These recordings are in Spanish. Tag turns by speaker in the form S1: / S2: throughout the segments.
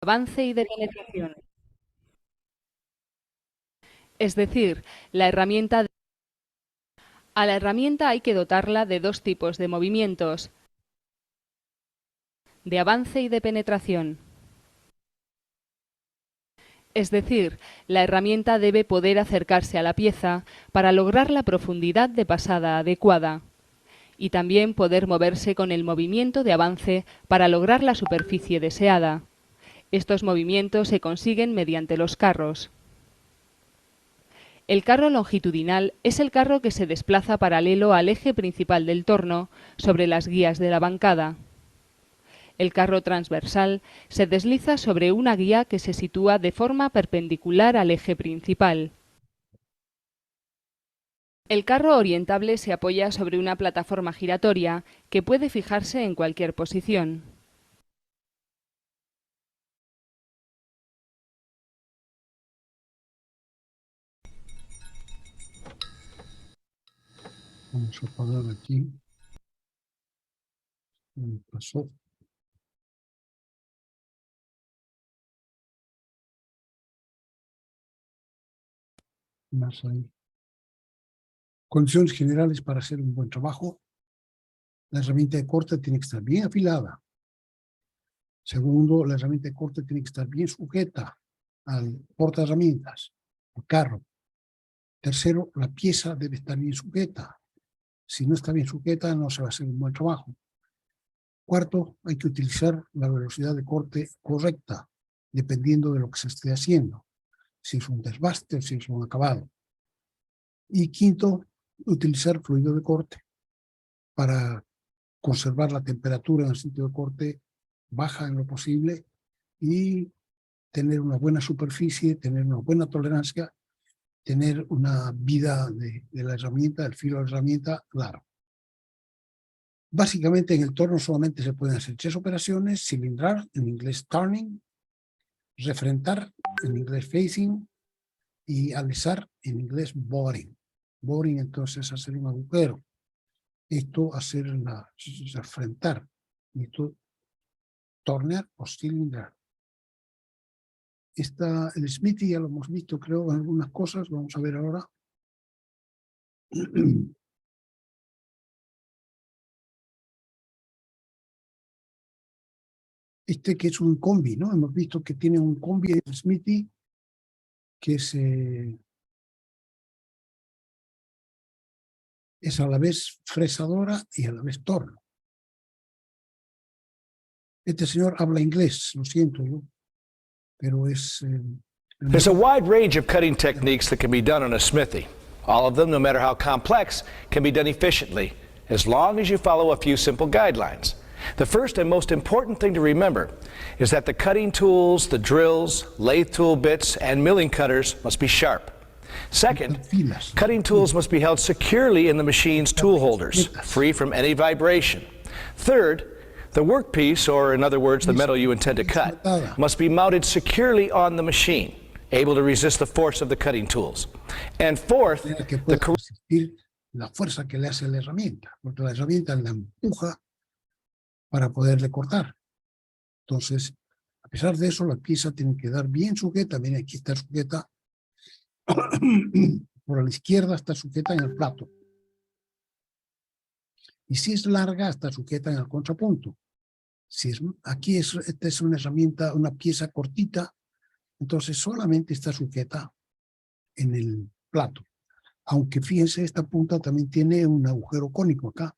S1: avance y de penetración. Es decir, a la herramienta hay que dotarla de dos tipos de movimientos, de avance y de penetración. Es decir, la herramienta debe poder acercarse a la pieza para lograr la profundidad de pasada adecuada y también poder moverse con el movimiento de avance para lograr la superficie deseada. Estos movimientos se consiguen mediante los carros. El carro longitudinal es el carro que se desplaza paralelo al eje principal del torno sobre las guías de la bancada. El carro transversal se desliza sobre una guía que se sitúa de forma perpendicular al eje principal. El carro orientable se apoya sobre una plataforma giratoria que puede fijarse en cualquier posición.
S2: Vamos a apagar aquí. Pasó. Más ahí. Condiciones generales para hacer un buen trabajo. La herramienta de corte tiene que estar bien afilada. Segundo, la herramienta de corte tiene que estar bien sujeta al portaherramientas, al carro. Tercero, la pieza debe estar bien sujeta. Si no está bien sujeta, no se va a hacer un buen trabajo. Cuarto, hay que utilizar la velocidad de corte correcta, dependiendo de lo que se esté haciendo. Si es un desbaste o si es un acabado. Y quinto, utilizar fluido de corte para conservar la temperatura en el sitio de corte baja en lo posible y tener una buena superficie, tener una buena tolerancia, tener una vida de la herramienta, del filo de la herramienta, claro. Básicamente en el torno solamente se pueden hacer 3 operaciones: cilindrar, en inglés turning, refrentar, en inglés facing, y alisar, en inglés boring. Boring entonces hacer un agujero. Esto hacer refrentar. Esto tornear o cilindrar. El Smithy ya lo hemos visto, creo, en algunas cosas. Vamos a ver ahora. Que es un combi, ¿no? Hemos visto que tiene un combi el Smithy que es a la vez fresadora y a la vez torno. Este señor habla inglés, lo siento, ¿no? Pero es...
S3: There's a wide range of cutting techniques that can be done on a smithy. All of them, no matter how complex, can be done efficiently, as long as you follow a few simple guidelines. The first and most important thing to remember is that the cutting tools, the drills, lathe tool bits, and milling cutters must be sharp. Second, cutting tools must be held securely in the machine's tool holders, free from any vibration. Third, the workpiece, or in other words, the metal you intend to cut, must be mounted securely on the machine, able to resist the force of the cutting tools. And fourth,
S2: la fuerza que le hace la herramienta, porque la herramienta la empuja para poderle cortar. Entonces, a pesar de eso, la pieza tiene que quedar bien sujeta. Miren, aquí está sujeta. Por la izquierda está sujeta en el plato. Y si es larga, está sujeta en el contrapunto. Esta es una herramienta, una pieza cortita, entonces solamente está sujeta en el plato. Aunque fíjense, esta punta también tiene un agujero cónico acá,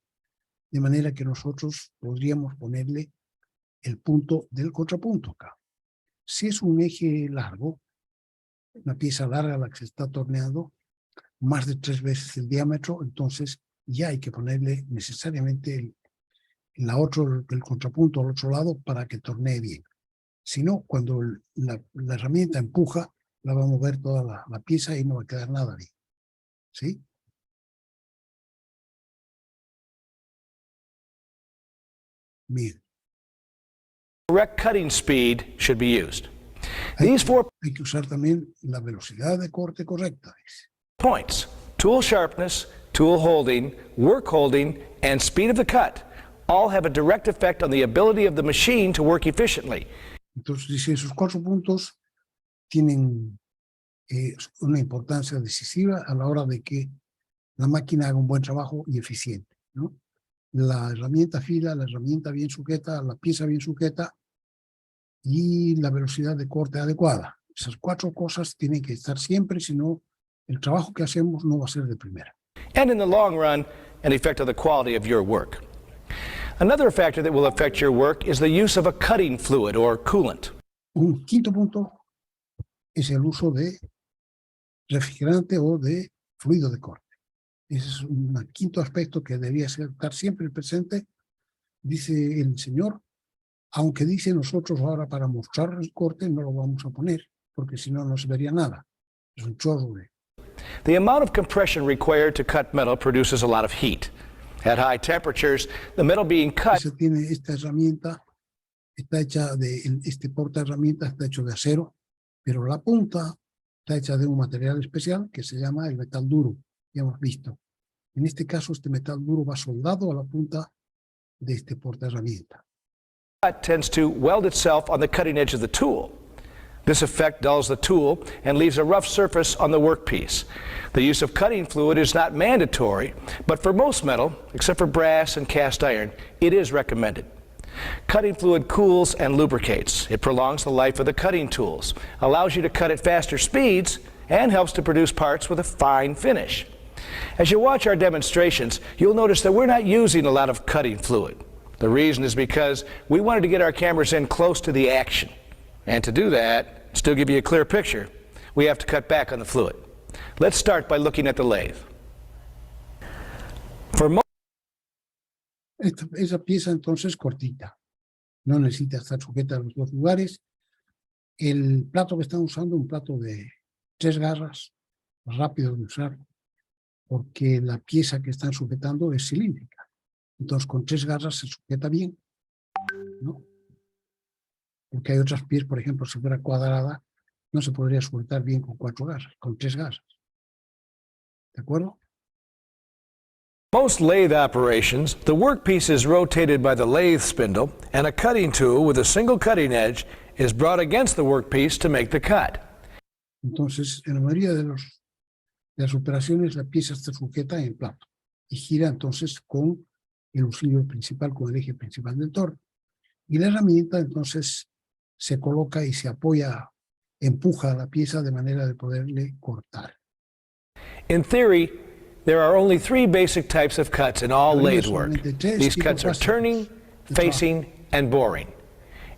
S2: de manera que nosotros podríamos ponerle el punto del contrapunto acá. Si es un eje largo, una pieza larga la que se está torneando, más de 3 veces el diámetro, entonces ya hay que ponerle necesariamente el contrapunto al otro lado para que tornee bien. Si no, cuando la herramienta empuja, la va a mover toda la pieza y no va a quedar nada bien. ¿Sí? Bien.
S3: correct cutting speed should be used.
S2: Hay que usar también la velocidad de corte correcta.
S3: Points: tool sharpness, tool holding, work holding, and speed of the cut all have a direct effect on the ability of the machine to work efficiently.
S2: Entonces dice, esos 4 puntos tienen una importancia decisiva a la hora de que la máquina haga un buen trabajo y eficiente, ¿no? La herramienta fila, la herramienta bien sujeta, la pieza bien sujeta y la velocidad de corte adecuada. Esas 4 cosas tienen que estar siempre, si no, el trabajo que hacemos no va a ser de primera.
S3: And in the long run, an effect of the quality of your work. Another factor that will affect your work is the use of a cutting fluid or coolant.
S2: Un quinto punto es el uso de refrigerante o de fluido de corte. Ese es un quinto aspecto que debería estar siempre presente. Dice el señor, aunque dice nosotros ahora para mostrar el corte no lo vamos a poner, porque si no, no se vería nada. Es un chorro de...
S3: The amount of compression required to cut metal produces a lot of heat. At high temperatures, the metal being cut
S2: Se tiene esta herramienta, está hecha de, este porta herramientas está hecho de acero, pero la punta está hecha de un material especial que se llama el metal duro, ya hemos visto. En este caso, este metal duro va soldado a la punta de este porta herramienta.
S3: tends to weld itself on the cutting edge of the tool. This effect dulls the tool and leaves a rough surface on the workpiece. The use of cutting fluid is not mandatory, but for most metal, except for brass and cast iron, it is recommended. Cutting fluid cools and lubricates. It prolongs the life of the cutting tools, allows you to cut at faster speeds, and helps to produce parts with a fine finish. As you watch our demonstrations, you'll notice that we're not using a lot of cutting fluid. The reason is because we wanted to get our cameras in close to the action. And to do that, still give you a clear picture, we have to cut back on the fluid. Let's start by looking at the lathe. For most
S2: Esa pieza entonces cortita, no necesita estar sujeta a los 2 lugares. El plato que están usando, un plato de 3 garras, rápido de usar, porque la pieza que están sujetando es cilíndrica. Entonces con 3 garras se sujeta bien, ¿no? Porque hay otras piezas, por ejemplo, si fuera cuadrada, no se podría sujetar bien con 4 garras, con 3 garras. ¿De acuerdo?
S3: most lathe operations, the workpiece is rotated by the lathe spindle, and a cutting tool with a single cutting edge is brought against the workpiece to make the cut.
S2: Entonces, en la mayoría de las operaciones, la pieza está sujeta en el plato y gira entonces con el usillo principal, con el eje principal del torno. Y la herramienta entonces se coloca y se apoya, empuja a la pieza de manera de poderle cortar.
S3: In theory, there are only 3 basic types of cuts in all
S2: Habría
S3: lathe work.
S2: solamente 3
S3: These
S2: tipos
S3: cuts are
S2: básicos
S3: turning,
S2: de trabajo.
S3: facing, and boring.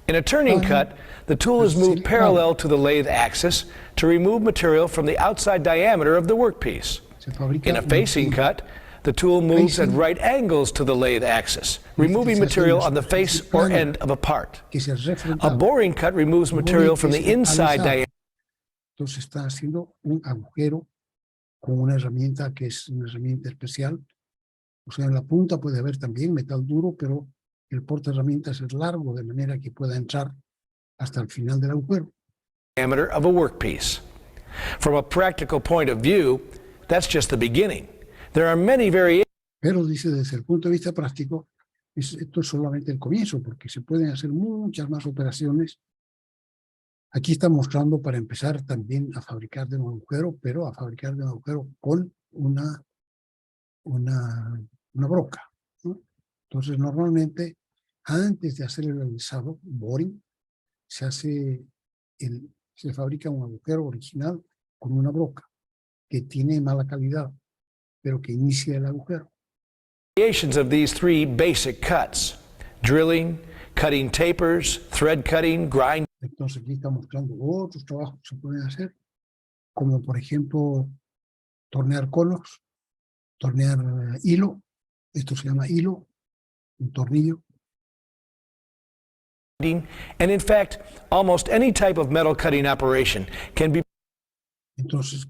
S3: In a turning cut, the tool is moved parallel to the lathe axis to remove material from the outside diameter of the workpiece.
S2: Se fabrica
S3: In a facing cut, the tool moves at right angles to the lathe axis, removing material on the face or end of a part.
S2: que se
S3: A
S2: refrentado.
S3: boring cut removes material from the inside diameter.
S2: Entonces está haciendo un agujero con una herramienta que es una herramienta especial. O sea, en la punta puede haber también metal duro, pero el porta herramientas es largo de manera que pueda entrar hasta el final del agujero.
S3: Diameter of a workpiece. From a practical point of view, that's just the beginning. There are many variations.
S2: Pero dice, desde el punto de vista práctico, esto es solamente el comienzo, porque se pueden hacer muchas más operaciones. Aquí está mostrando para empezar también a fabricar de un agujero, pero a fabricar de un agujero con una broca, ¿no? Entonces, normalmente, antes de hacer el alisado, boring, se fabrica un agujero original con una broca que tiene mala calidad, pero que inicia el agujero.
S3: Variations of these 3 basic cuts: drilling, cutting tapers, thread cutting, grind.
S2: Entonces aquí está mostrando otros trabajos que se pueden hacer, como por ejemplo tornear conos, tornear hilo, esto se llama hilo, un tornillo.
S3: And in fact, almost any type of metal cutting operation can be
S2: Entonces,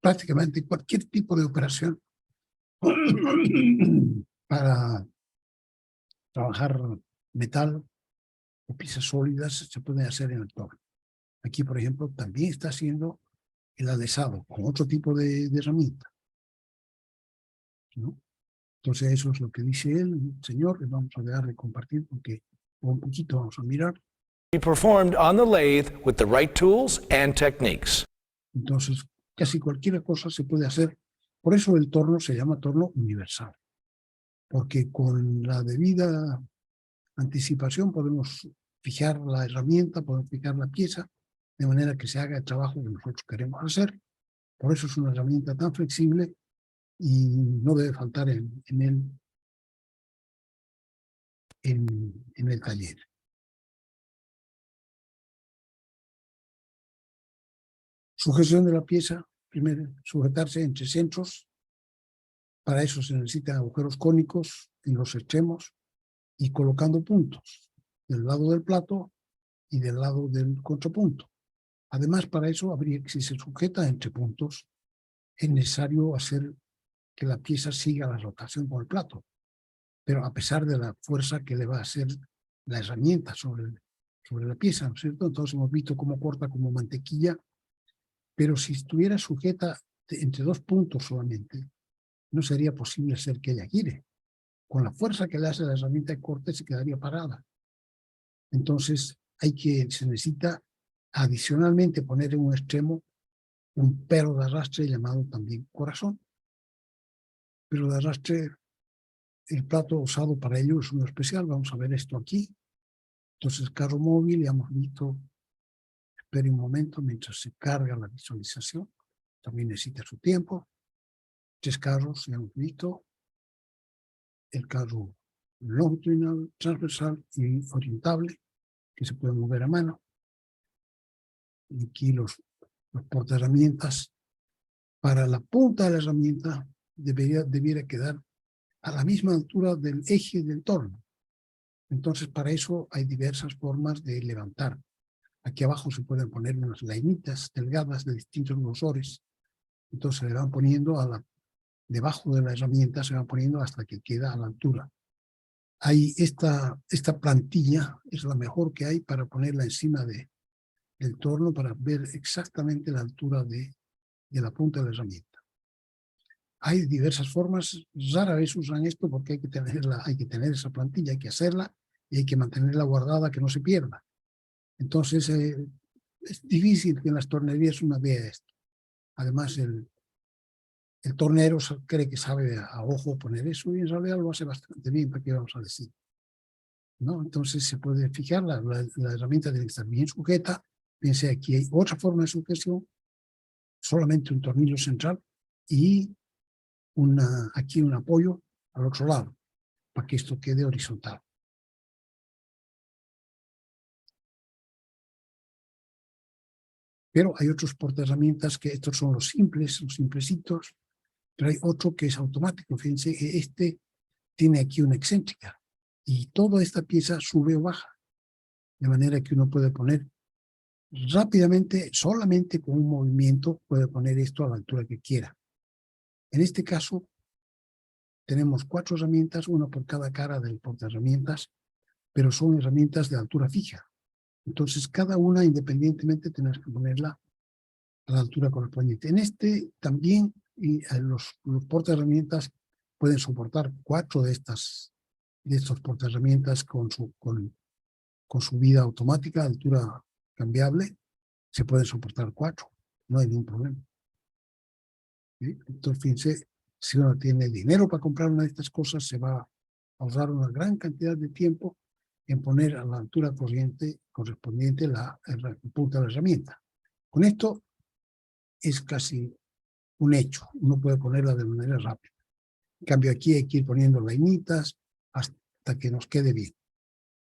S2: prácticamente cualquier tipo de operación para trabajar metal o piezas sólidas se puede hacer en el torno. Aquí, por ejemplo, también está haciendo el adhesado con otro tipo de herramienta, ¿no? Entonces, eso es lo que dice el señor. Le vamos a dejar de compartir porque un poquito vamos a mirar.
S3: Be performed on the lathe with the right tools and techniques.
S2: Entonces, casi cualquier cosa se puede hacer. Por eso el torno se llama torno universal. Porque con la debida anticipación podemos fijar la herramienta, podemos fijar la pieza, de manera que se haga el trabajo que nosotros queremos hacer. Por eso es una herramienta tan flexible y no debe faltar en el taller. Sujeción de la pieza, primero sujetarse entre centros. Para eso se necesitan agujeros cónicos en los extremos y colocando puntos del lado del plato y del lado del contrapunto. Además, para eso si se sujeta entre puntos, es necesario hacer que la pieza siga la rotación con el plato, pero a pesar de la fuerza que le va a hacer la herramienta sobre la pieza, ¿no es cierto? Entonces hemos visto cómo corta como mantequilla, pero si estuviera sujeta entre dos puntos solamente, no sería posible hacer que ella gire. Con la fuerza que le hace la herramienta de corte se quedaría parada. Entonces se necesita adicionalmente poner en un extremo un perro de arrastre llamado también corazón. Pero de arrastre, el plato usado para ello es uno especial. Vamos a ver esto aquí. Entonces, carro móvil, ya hemos visto. Espere un momento mientras se carga la visualización. También necesita su tiempo. 3 carros, ya hemos visto. El carro longitudinal, transversal y orientable, que se puede mover a mano. Y aquí los portaherramientas. Para la punta de la herramienta debiera quedar a la misma altura del eje del torno. Entonces, para eso hay diversas formas de levantar. Aquí abajo se pueden poner unas lainitas delgadas de distintos grosores. Entonces se le van poniendo debajo de la herramienta, se van poniendo hasta que queda a la altura. Esta plantilla es la mejor que hay para ponerla encima del torno para ver exactamente la altura de la punta de la herramienta. Hay diversas formas, rara vez usan esto porque hay que tener esa plantilla, hay que hacerla y hay que mantenerla guardada que no se pierda. Entonces es difícil que en las tornerías uno vea esto. Además el tornero cree que sabe a ojo poner eso y en realidad lo hace bastante bien, ¿para qué vamos a decir? ¿No? Entonces se puede fijar, la herramienta tiene que estar bien sujeta. Piense, aquí hay otra forma de sujeción, solamente un tornillo central y aquí un apoyo al otro lado, para que esto quede horizontal. Pero hay otros portaherramientas que estos son los simplecitos, pero hay otro que es automático. Fíjense que este tiene aquí una excéntrica y toda esta pieza sube o baja, de manera que uno puede poner rápidamente, solamente con un movimiento, puede poner esto a la altura que quiera. En este caso, tenemos 4 herramientas, una por cada cara del portaherramientas, pero son herramientas de altura fija. Entonces, cada una independientemente tenés que ponerla a la altura correspondiente. En este también los portaherramientas pueden soportar 4 de estos portaherramientas con subida automática, altura cambiable. Se pueden soportar 4, no hay ningún problema. ¿Sí? Entonces, fíjense, si uno tiene dinero para comprar una de estas cosas, se va a ahorrar una gran cantidad de tiempo en poner a la altura correspondiente la punta de la herramienta. Con esto es casi un hecho, uno puede ponerla de manera rápida. En cambio aquí hay que ir poniendo lainitas hasta que nos quede bien,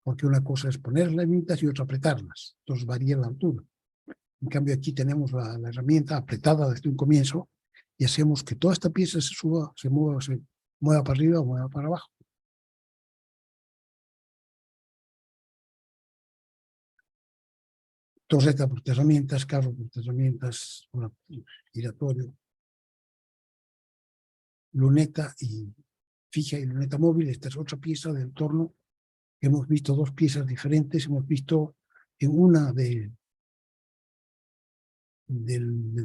S2: porque una cosa es poner lainitas y otra apretarlas, entonces varía la altura. En cambio aquí tenemos la herramienta apretada desde un comienzo y hacemos que toda esta pieza se mueva para arriba o mueva para abajo. Torreta portaherramientas, carro portaherramientas, giratorio, luneta y fija y luneta móvil. Esta es otra pieza del torno. Hemos visto 2 piezas diferentes. Hemos visto en una del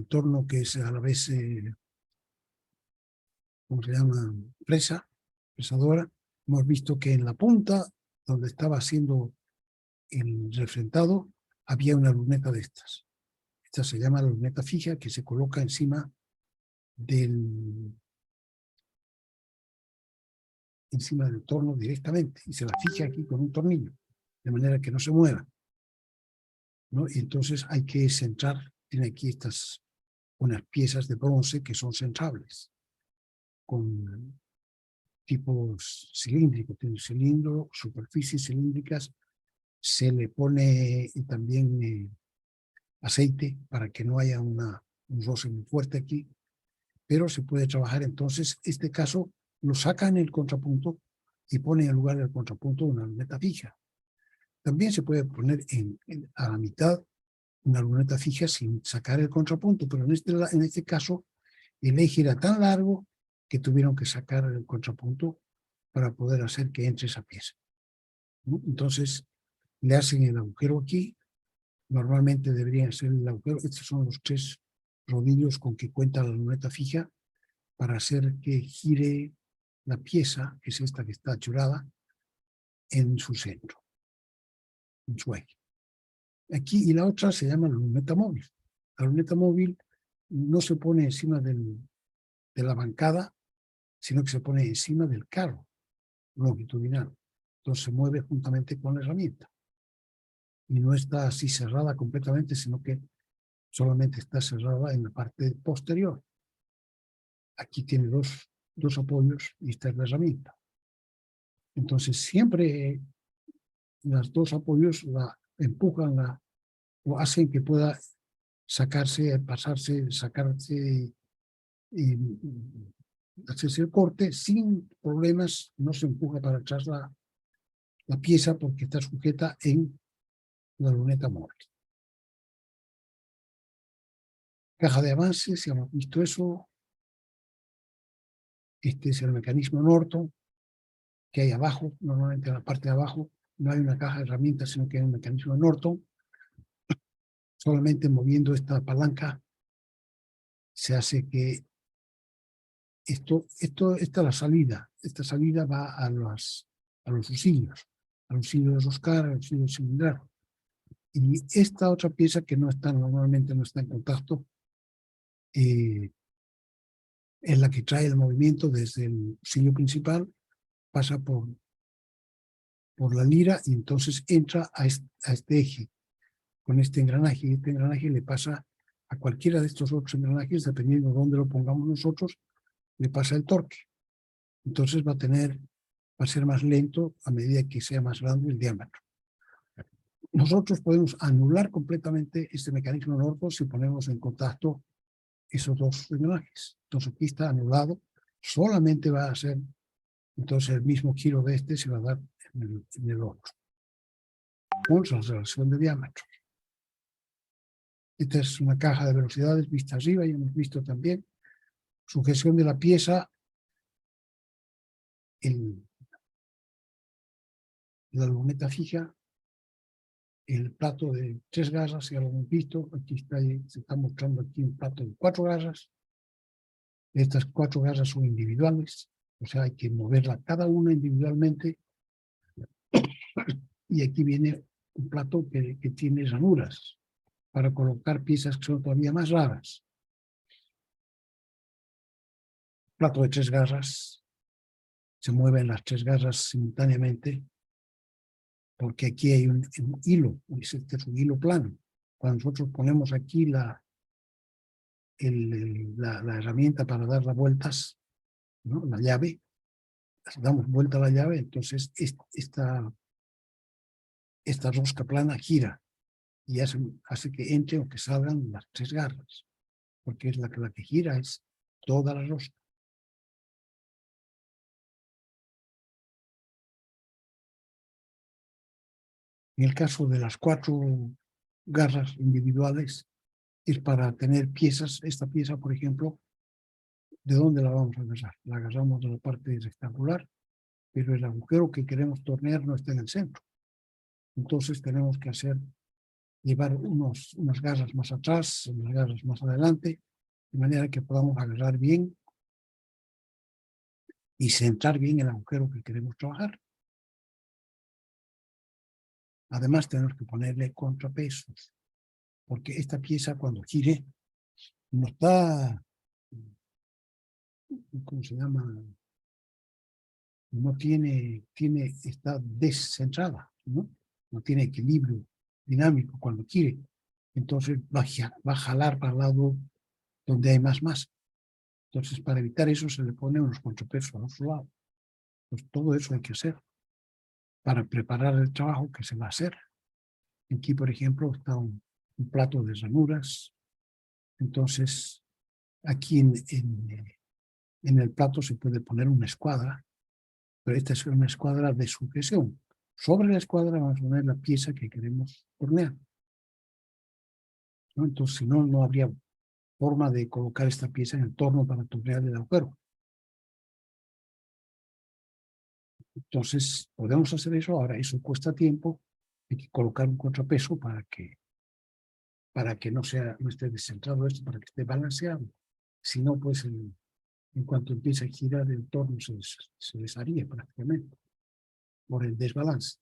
S2: torno que es a la vez, ¿cómo se llama? Fresadora. Hemos visto que en la punta, donde estaba haciendo el refrentado había una luneta de estas. Esta se llama la luneta fija, que se coloca encima del torno directamente y se la fija aquí con un tornillo, de manera que no se mueva, ¿no? Y entonces hay que centrar, tiene aquí unas piezas de bronce que son centrables, con tipos cilíndricos, tiene cilindro, superficies cilíndricas, se le pone también aceite para que no haya un roce muy fuerte aquí, pero se puede trabajar entonces, este caso lo saca en el contrapunto y pone en lugar del contrapunto una luneta fija. También se puede poner a la mitad una luneta fija sin sacar el contrapunto, pero en este caso el eje era tan largo que tuvieron que sacar el contrapunto para poder hacer que entre esa pieza, ¿no? Entonces le hacen el agujero aquí, normalmente deberían ser el agujero, estos son los 3 rodillos con que cuenta la luneta fija para hacer que gire la pieza, que es esta que está achurada, en su centro, en su eje. Aquí, y la otra se llama luneta móvil. La luneta móvil no se pone encima de la bancada, sino que se pone encima del carro longitudinal. Entonces se mueve juntamente con la herramienta. Y no está así cerrada completamente, sino que solamente está cerrada en la parte posterior. Aquí tiene dos apoyos y esta es la herramienta. Entonces siempre los 2 apoyos la empujan o hacen que pueda sacarse, pasarse, sacarse y hacerse el corte sin problemas. No se empuja para atrás la pieza porque está sujeta en la luneta móvil. Caja de avance, si hemos visto eso. Este es el mecanismo Norton que hay abajo. Normalmente en la parte de abajo no hay una caja de herramientas, sino que hay un mecanismo Norton. Solamente moviendo esta palanca se hace que esta es la salida. Esta salida va a los fusillos, al fusillo de roscar, al fusillo cilindrar. Y esta otra pieza que normalmente no está en contacto, es la que trae el movimiento desde el fusillo principal, pasa por la lira y entonces entra a este eje con este engranaje. Y este engranaje le pasa a cualquiera de estos otros engranajes, dependiendo de dónde lo pongamos nosotros, le pasa el torque. Entonces va a ser más lento a medida que sea más grande el diámetro. Nosotros podemos anular completamente este mecanismo Norton si ponemos en contacto esos 2 engranajes. Entonces aquí está anulado, solamente va a ser, entonces el mismo giro de este se va a dar en el otro, con la relación de diámetro. Esta es una caja de velocidades vista arriba y hemos visto también sujeción de la pieza en la luneta fija, el plato de 3 garras, ya lo hemos visto. Aquí se está mostrando aquí un plato de 4 garras. Estas 4 garras son individuales, o sea, hay que moverla cada una individualmente. Y aquí viene un plato que tiene ranuras para colocar piezas que son todavía más raras. Plato de 3 garras, se mueven las 3 garras simultáneamente, porque aquí hay un hilo, este es un hilo plano. Cuando nosotros ponemos aquí la herramienta para dar las vueltas, ¿no? La llave, damos vuelta a la llave, entonces esta rosca plana gira y hace que entre o que salgan las 3 garras, porque es la que gira, es toda la rosca. En el caso de las 4 garras individuales, es para tener piezas. Esta pieza, por ejemplo, ¿de dónde la vamos a agarrar? La agarramos de la parte rectangular, pero el agujero que queremos tornear no está en el centro. Entonces tenemos que llevar unas garras más atrás, unas garras más adelante, de manera que podamos agarrar bien y centrar bien el agujero que queremos trabajar. Además tenemos que ponerle contrapesos, porque esta pieza cuando gire no está, ¿cómo se llama? No está descentrada, ¿no? No tiene equilibrio dinámico cuando gire. Entonces va a jalar para el lado donde hay más masa. Entonces, para evitar eso, se le pone unos contrapesos al otro lado. Pues todo eso hay que hacer para preparar el trabajo que se va a hacer. Aquí, por ejemplo, está un plato de ranuras. Entonces, aquí en el plato se puede poner una escuadra, pero esta es una escuadra de sujeción. Sobre la escuadra vamos a poner la pieza que queremos hornear, ¿no? Entonces, si no, no habría forma de colocar esta pieza en el torno para tornear el agujero. Entonces, podemos hacer eso. Ahora, eso cuesta tiempo. Hay que colocar un contrapeso para que no esté descentrado esto, para que esté balanceado. Si no, pues en cuanto empiece a girar el torno se desharía prácticamente por el desbalance.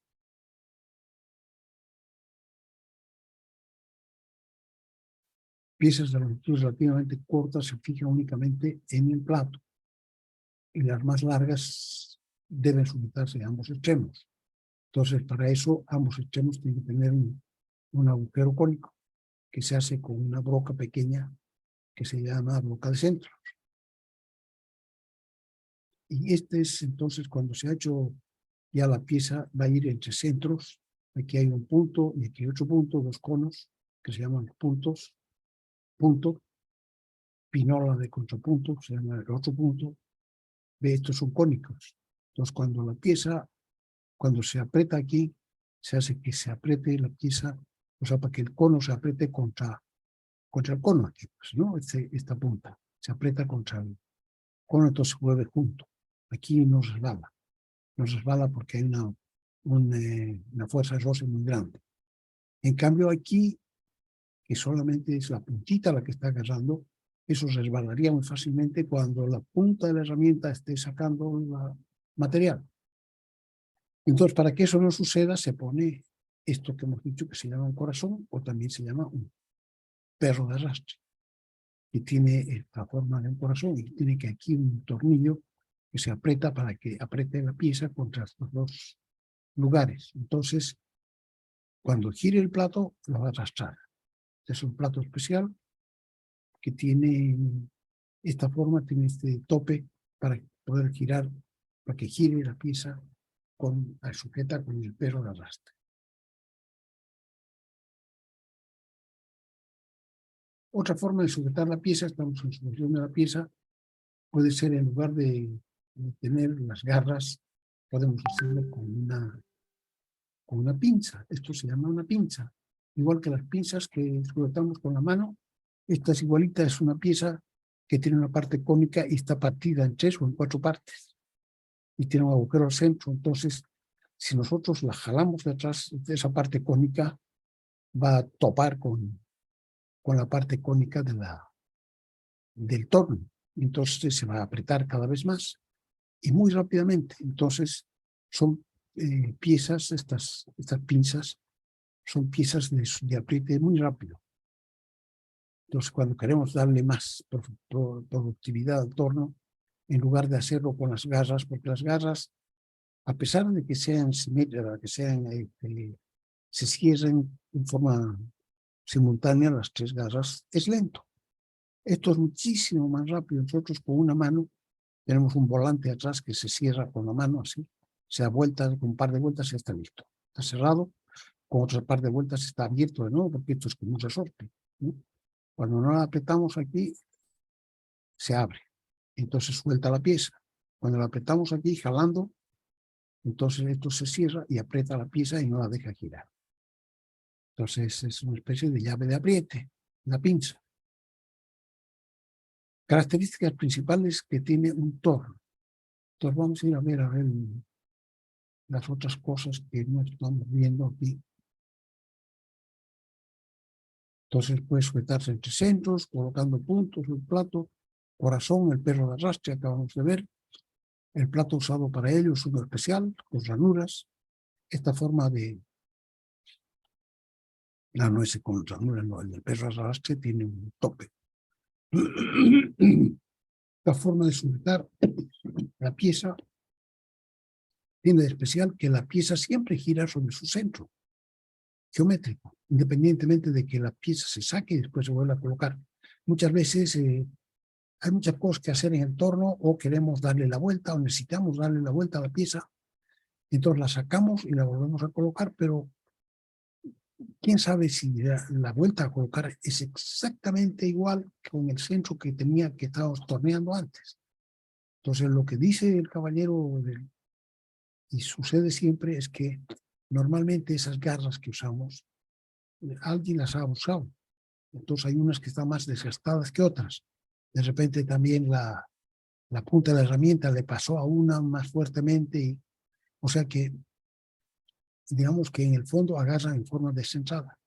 S2: Piezas de longitud relativamente cortas se fijan únicamente en el plato y las más largas deben sujetarse a ambos extremos. Entonces, para eso, ambos extremos tienen que tener un agujero cónico que se hace con una broca pequeña que se llama broca de centro. Y este es entonces cuando se ha hecho ya la pieza, va a ir entre centros. Aquí hay un punto y aquí hay otro punto, dos conos que se llaman puntos. Punto, pinola de contrapunto, se llama el otro punto. Ve, estos son cónicos. Entonces, cuando la pieza, cuando se aprieta aquí, se hace que se apriete la pieza, o sea, para que el cono se apriete contra el cono aquí, pues, ¿no? Esta punta se aprieta contra el cono, entonces se mueve junto. Aquí no resbala porque hay una fuerza de roce muy grande. En cambio aquí, que solamente es la puntita la que está agarrando, eso resbalaría muy fácilmente cuando la punta de la herramienta esté sacando el material. Entonces, para que eso no suceda, se pone esto que hemos dicho que se llama un corazón o también se llama un perro de arrastre, que tiene esta forma de un corazón y tiene que aquí un tornillo que se aprieta para que apriete la pieza contra estos dos lugares. Entonces, cuando gire el plato, lo va a arrastrar. Es un plato especial que tiene esta forma, tiene este tope para poder girar, para que gire la pieza sujeta con el perro de arrastre. Otra forma de sujetar la pieza, estamos en sujeción de la pieza, puede ser en lugar de tener las garras, podemos hacerlo con una pinza. Esto se llama una pinza. Igual que las pinzas que sujetamos con la mano, esta es igualita, es una pieza que tiene una parte cónica y está partida en 3 o en 4 partes. Y tiene un agujero al centro. Entonces, si nosotros la jalamos de atrás, de esa parte cónica va a topar con la parte cónica del torno. Entonces se va a apretar cada vez más y muy rápidamente. Entonces son piezas, estas pinzas, son piezas de apriete muy rápido. Entonces cuando queremos darle más productividad al torno, en lugar de hacerlo con las garras, porque las garras, a pesar de que sean simétricas, que se cierren en forma simultánea las 3 garras, es lento. Esto es muchísimo más rápido. Nosotros con una mano tenemos un volante atrás que se cierra con la mano así, se da vueltas, con un par de vueltas ya está listo. Está cerrado, con otra par de vueltas está abierto de nuevo, porque esto es como un resorte, ¿no? Cuando no la apretamos aquí, se abre. Entonces suelta la pieza. Cuando la apretamos aquí, jalando, entonces esto se cierra y aprieta la pieza y no la deja girar. Entonces es una especie de llave de apriete, una pinza. Características principales que tiene un torno. Entonces vamos a ir a ver las otras cosas que no estamos viendo aquí. Entonces puede sujetarse entre centros, colocando puntos, el plato, corazón, el perro de arrastre, acabamos de ver. El plato usado para ello es uno especial, con ranuras. Esta forma de No, ese con ranura no, el del perro arrastre tiene un tope. La forma de sujetar la pieza tiene de especial que la pieza siempre gira sobre su centro geométrico, independientemente de que la pieza se saque y después se vuelva a colocar. Muchas veces hay muchas cosas que hacer en el torno o queremos darle la vuelta o necesitamos darle la vuelta a la pieza, entonces la sacamos y la volvemos a colocar, pero quién sabe si la vuelta a colocar es exactamente igual con el centro que estábamos torneando antes. Entonces lo que dice el caballero y sucede siempre es que normalmente esas garras que usamos, alguien las ha usado. Entonces hay unas que están más desgastadas que otras. De repente también la punta de la herramienta le pasó a una más fuertemente. O sea que, digamos que en el fondo agarran en forma descentrada.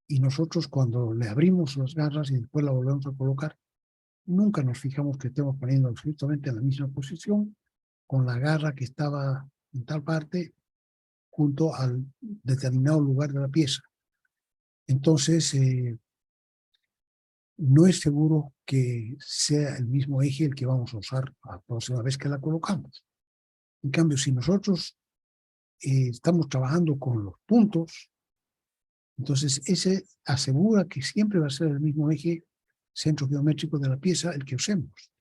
S2: Y nosotros cuando le abrimos las garras y después la volvemos a colocar, nunca nos fijamos que estemos poniendo absolutamente en la misma posición con la garra que estaba en tal parte junto al determinado lugar de la pieza. Entonces, no es seguro que sea el mismo eje el que vamos a usar la próxima vez que la colocamos. En cambio, si nosotros estamos trabajando con los puntos, entonces ese asegura que siempre va a ser el mismo eje centro geométrico de la pieza el que usemos,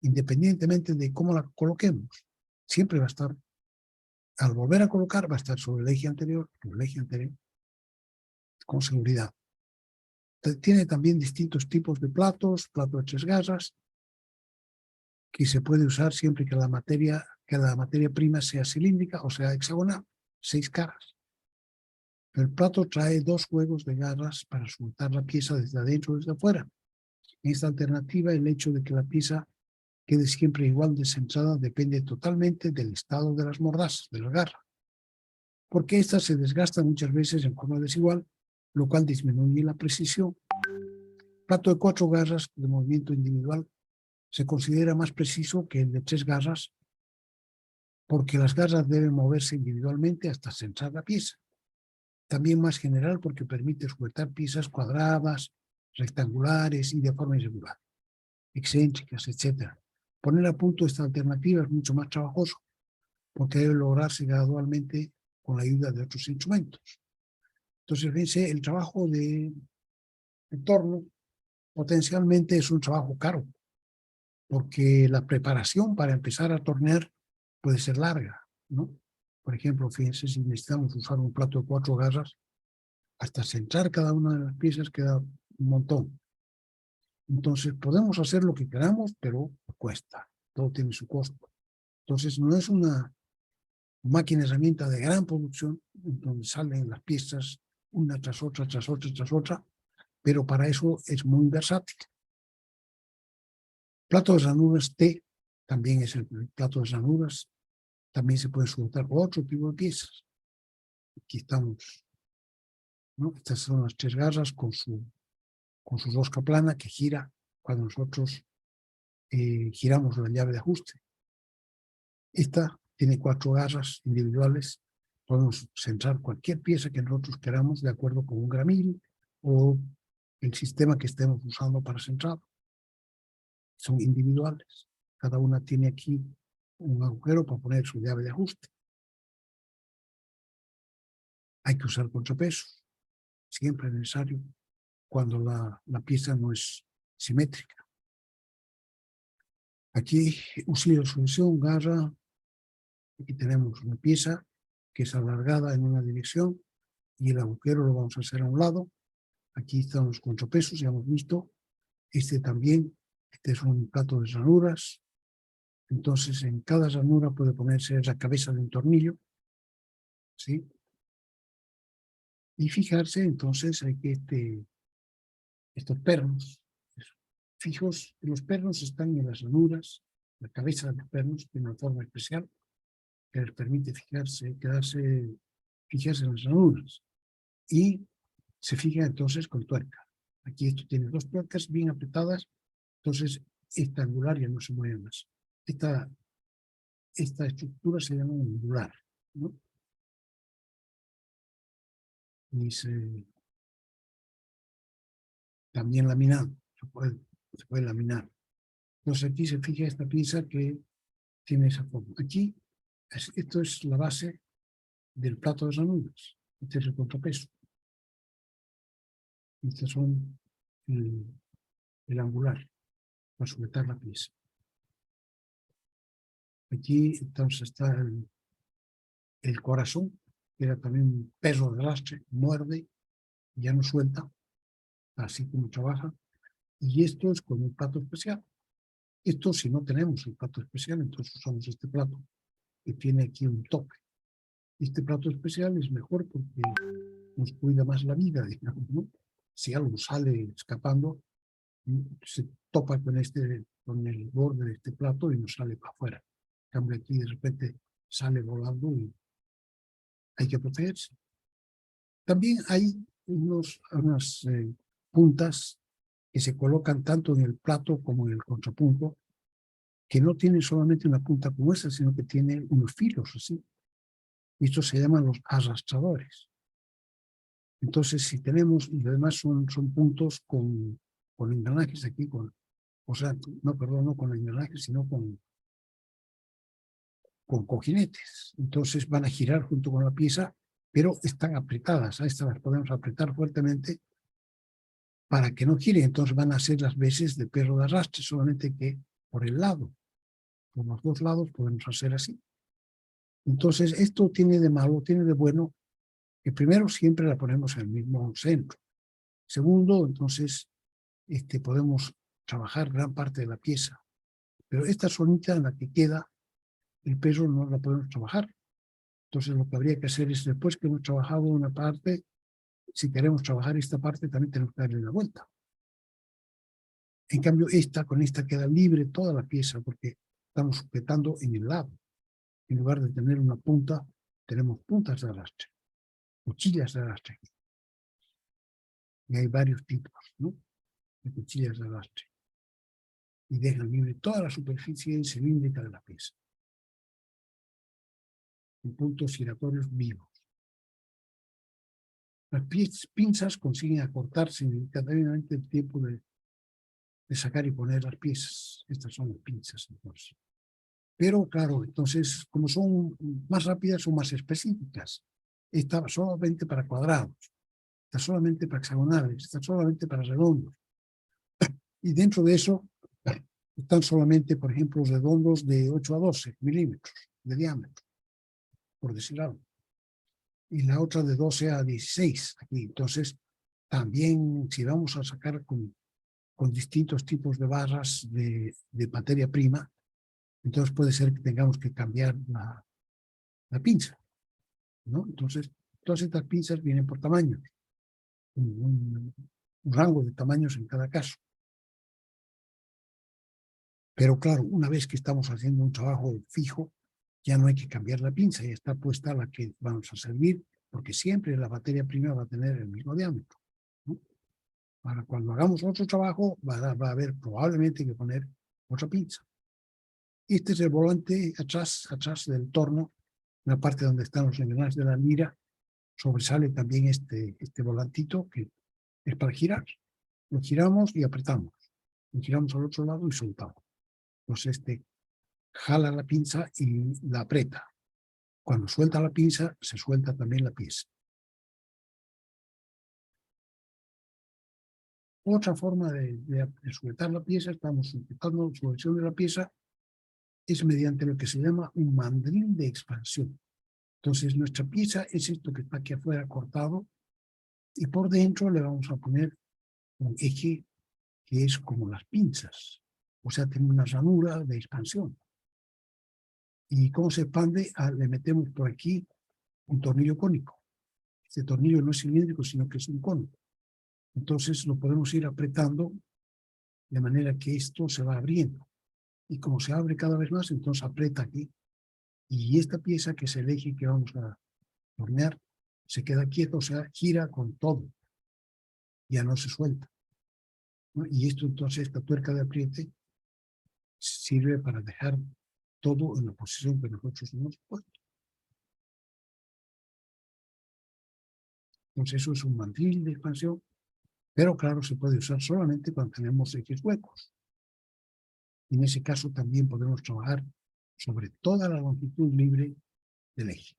S2: independientemente de cómo la coloquemos. Siempre va a estar, al volver a colocar, va a estar sobre el eje anterior, con seguridad. Tiene también distintos tipos de platos, plato de 3 garras, que se puede usar siempre que la materia prima sea cilíndrica o sea hexagonal, 6 caras. El plato trae 2 juegos de garras para sujetar la pieza desde adentro o desde afuera. En esta alternativa, el hecho de que la pieza quede siempre igual descentrada depende totalmente del estado de las mordazas, de la garra, porque éstas se desgastan muchas veces en forma desigual, lo cual disminuye la precisión. Plato de 4 garras de movimiento individual se considera más preciso que el de 3 garras, porque las garras deben moverse individualmente hasta centrar la pieza. También más general porque permite sujetar piezas cuadradas, rectangulares y de forma irregular, excéntricas, etc. Poner a punto esta alternativa es mucho más trabajoso, porque debe lograrse gradualmente con la ayuda de otros instrumentos. Entonces, fíjense, el trabajo de torno potencialmente es un trabajo caro, porque la preparación para empezar a tornear puede ser larga, ¿no? Por ejemplo, fíjense, si necesitamos usar un plato de 4 garras, hasta centrar cada una de las piezas queda un montón. Entonces, podemos hacer lo que queramos, pero cuesta. Todo tiene su costo. Entonces, no es una máquina herramienta de gran producción, donde salen las piezas una tras otra, tras otra, tras otra, pero para eso es muy versátil. Plato de ranuras T, también es el plato de ranuras, también se puede sujetar otro tipo de piezas. Aquí estamos, ¿no? Estas son las 3 garras con su rosca plana que gira cuando nosotros giramos la llave de ajuste. Esta tiene 4 garras individuales. Podemos centrar cualquier pieza que nosotros queramos de acuerdo con un gramil o el sistema que estemos usando para centrado. Son individuales. Cada una tiene aquí un agujero para poner su llave de ajuste. Hay que usar contrapesos. Siempre es necesario cuando la pieza no es simétrica. Aquí, auxilio de solución, garra. Aquí tenemos una pieza que es alargada en una dirección y el agujero lo vamos a hacer a un lado. Aquí están los contrapesos, ya hemos visto. Este también, este es un plato de ranuras. Entonces, en cada ranura puede ponerse la cabeza de un tornillo, ¿sí? Y fijarse, entonces, hay que estos pernos fijos, los pernos están en las ranuras, la cabeza de los pernos tiene una forma especial que les permite fijarse en las ranuras. Y se fija entonces con tuerca. Aquí esto tiene 2 tuercas bien apretadas, entonces esta angular ya no se mueve más. Esta estructura se llama angular, ¿no? Y también laminado, se puede laminar. Entonces aquí se fija esta pieza que tiene esa forma. Aquí, esto es la base del plato de ranuras. Este es el contrapeso. Estos son el angular para sujetar la pieza. Aquí entonces está el corazón, que era también un perro de arrastre, muerde, ya no suelta, así como trabaja. Y esto es con un plato especial. Esto, si no tenemos el plato especial, entonces usamos este plato, que tiene aquí un tope. Este plato especial es mejor porque nos cuida más la vida, digamos, ¿no? Si algo sale escapando, se topa con el borde de este plato y nos sale para afuera. En cambio, aquí de repente sale volando y hay que protegerse. También hay unas puntas que se colocan tanto en el plato como en el contrapunto, que no tienen solamente una punta como esta, sino que tienen unos filos así. Y estos se llaman los arrastradores. Entonces, si tenemos, y además son puntos con engranajes aquí, o sea, no con engranajes, sino con cojinetes. Entonces van a girar junto con la pieza, pero están apretadas. A estas las podemos apretar fuertemente para que no giren. Entonces van a ser las veces de perro de arrastre, solamente que por el lado. Por los dos lados podemos hacer así. Entonces, esto tiene de malo, tiene de bueno, que primero siempre la ponemos en el mismo centro. Segundo, entonces, podemos trabajar gran parte de la pieza. Pero esta zonita en la que queda, el perro no la podemos trabajar. Entonces, lo que habría que hacer es, después que hemos trabajado una parte, si queremos trabajar esta parte, también tenemos que darle la vuelta. En cambio, con esta queda libre toda la pieza, porque estamos sujetando en el lado. En lugar de tener una punta, tenemos puntas de arrastre, cuchillas de arrastre. Y hay varios tipos, ¿no?, de cuchillas de arrastre. Y dejan libre toda la superficie cilíndrica de la pieza. En puntos giratorios vivos. Las pinzas consiguen acortar significativamente el tiempo de sacar y poner las piezas. Estas son las pinzas, entonces. Pero, claro, entonces, como son más rápidas, son más específicas. Esta solamente para cuadrados, esta solamente para hexagonales, esta solamente para redondos. Y dentro de eso, están solamente, por ejemplo, redondos de 8 a 12 milímetros de diámetro, por decir algo. Y la otra de 12 a 16 aquí. Entonces, también, si vamos a sacar con distintos tipos de barras de materia prima, entonces puede ser que tengamos que cambiar la pinza, ¿no? Entonces, todas estas pinzas vienen por tamaños, un rango de tamaños en cada caso. Pero claro, una vez que estamos haciendo un trabajo fijo, ya no hay que cambiar la pinza, ya está puesta la que vamos a servir, porque siempre la materia prima va a tener el mismo diámetro, ¿no? Para cuando hagamos otro trabajo, va a haber probablemente que poner otra pinza. Este es el volante atrás del torno, en la parte donde están los engranajes de la mira, sobresale también este volantito que es para girar. Lo giramos y apretamos. Lo giramos al otro lado y soltamos. Entonces jala la pinza y la aprieta. Cuando suelta la pinza, se suelta también la pieza. Otra forma de sujetar la pieza, estamos sujetando la sujeción de la pieza, es mediante lo que se llama un mandril de expansión. Entonces, nuestra pieza es esto que está aquí afuera cortado, y por dentro le vamos a poner un eje que es como las pinzas. O sea, tiene una ranura de expansión. ¿Y cómo se expande? Le metemos por aquí un tornillo cónico. Este tornillo no es cilíndrico, sino que es un cono. Entonces lo podemos ir apretando de manera que esto se va abriendo. Y como se abre cada vez más, entonces aprieta aquí. Y esta pieza, que es el eje que vamos a tornear, se queda quieto, o sea, gira con todo. Ya no se suelta, ¿no? Y esto, entonces, esta tuerca de apriete sirve para dejar todo en la posición que nosotros hemos puesto. Entonces, eso es un mandril de expansión. Pero claro, se puede usar solamente cuando tenemos ejes huecos. En ese caso también podemos trabajar sobre toda la longitud libre del eje.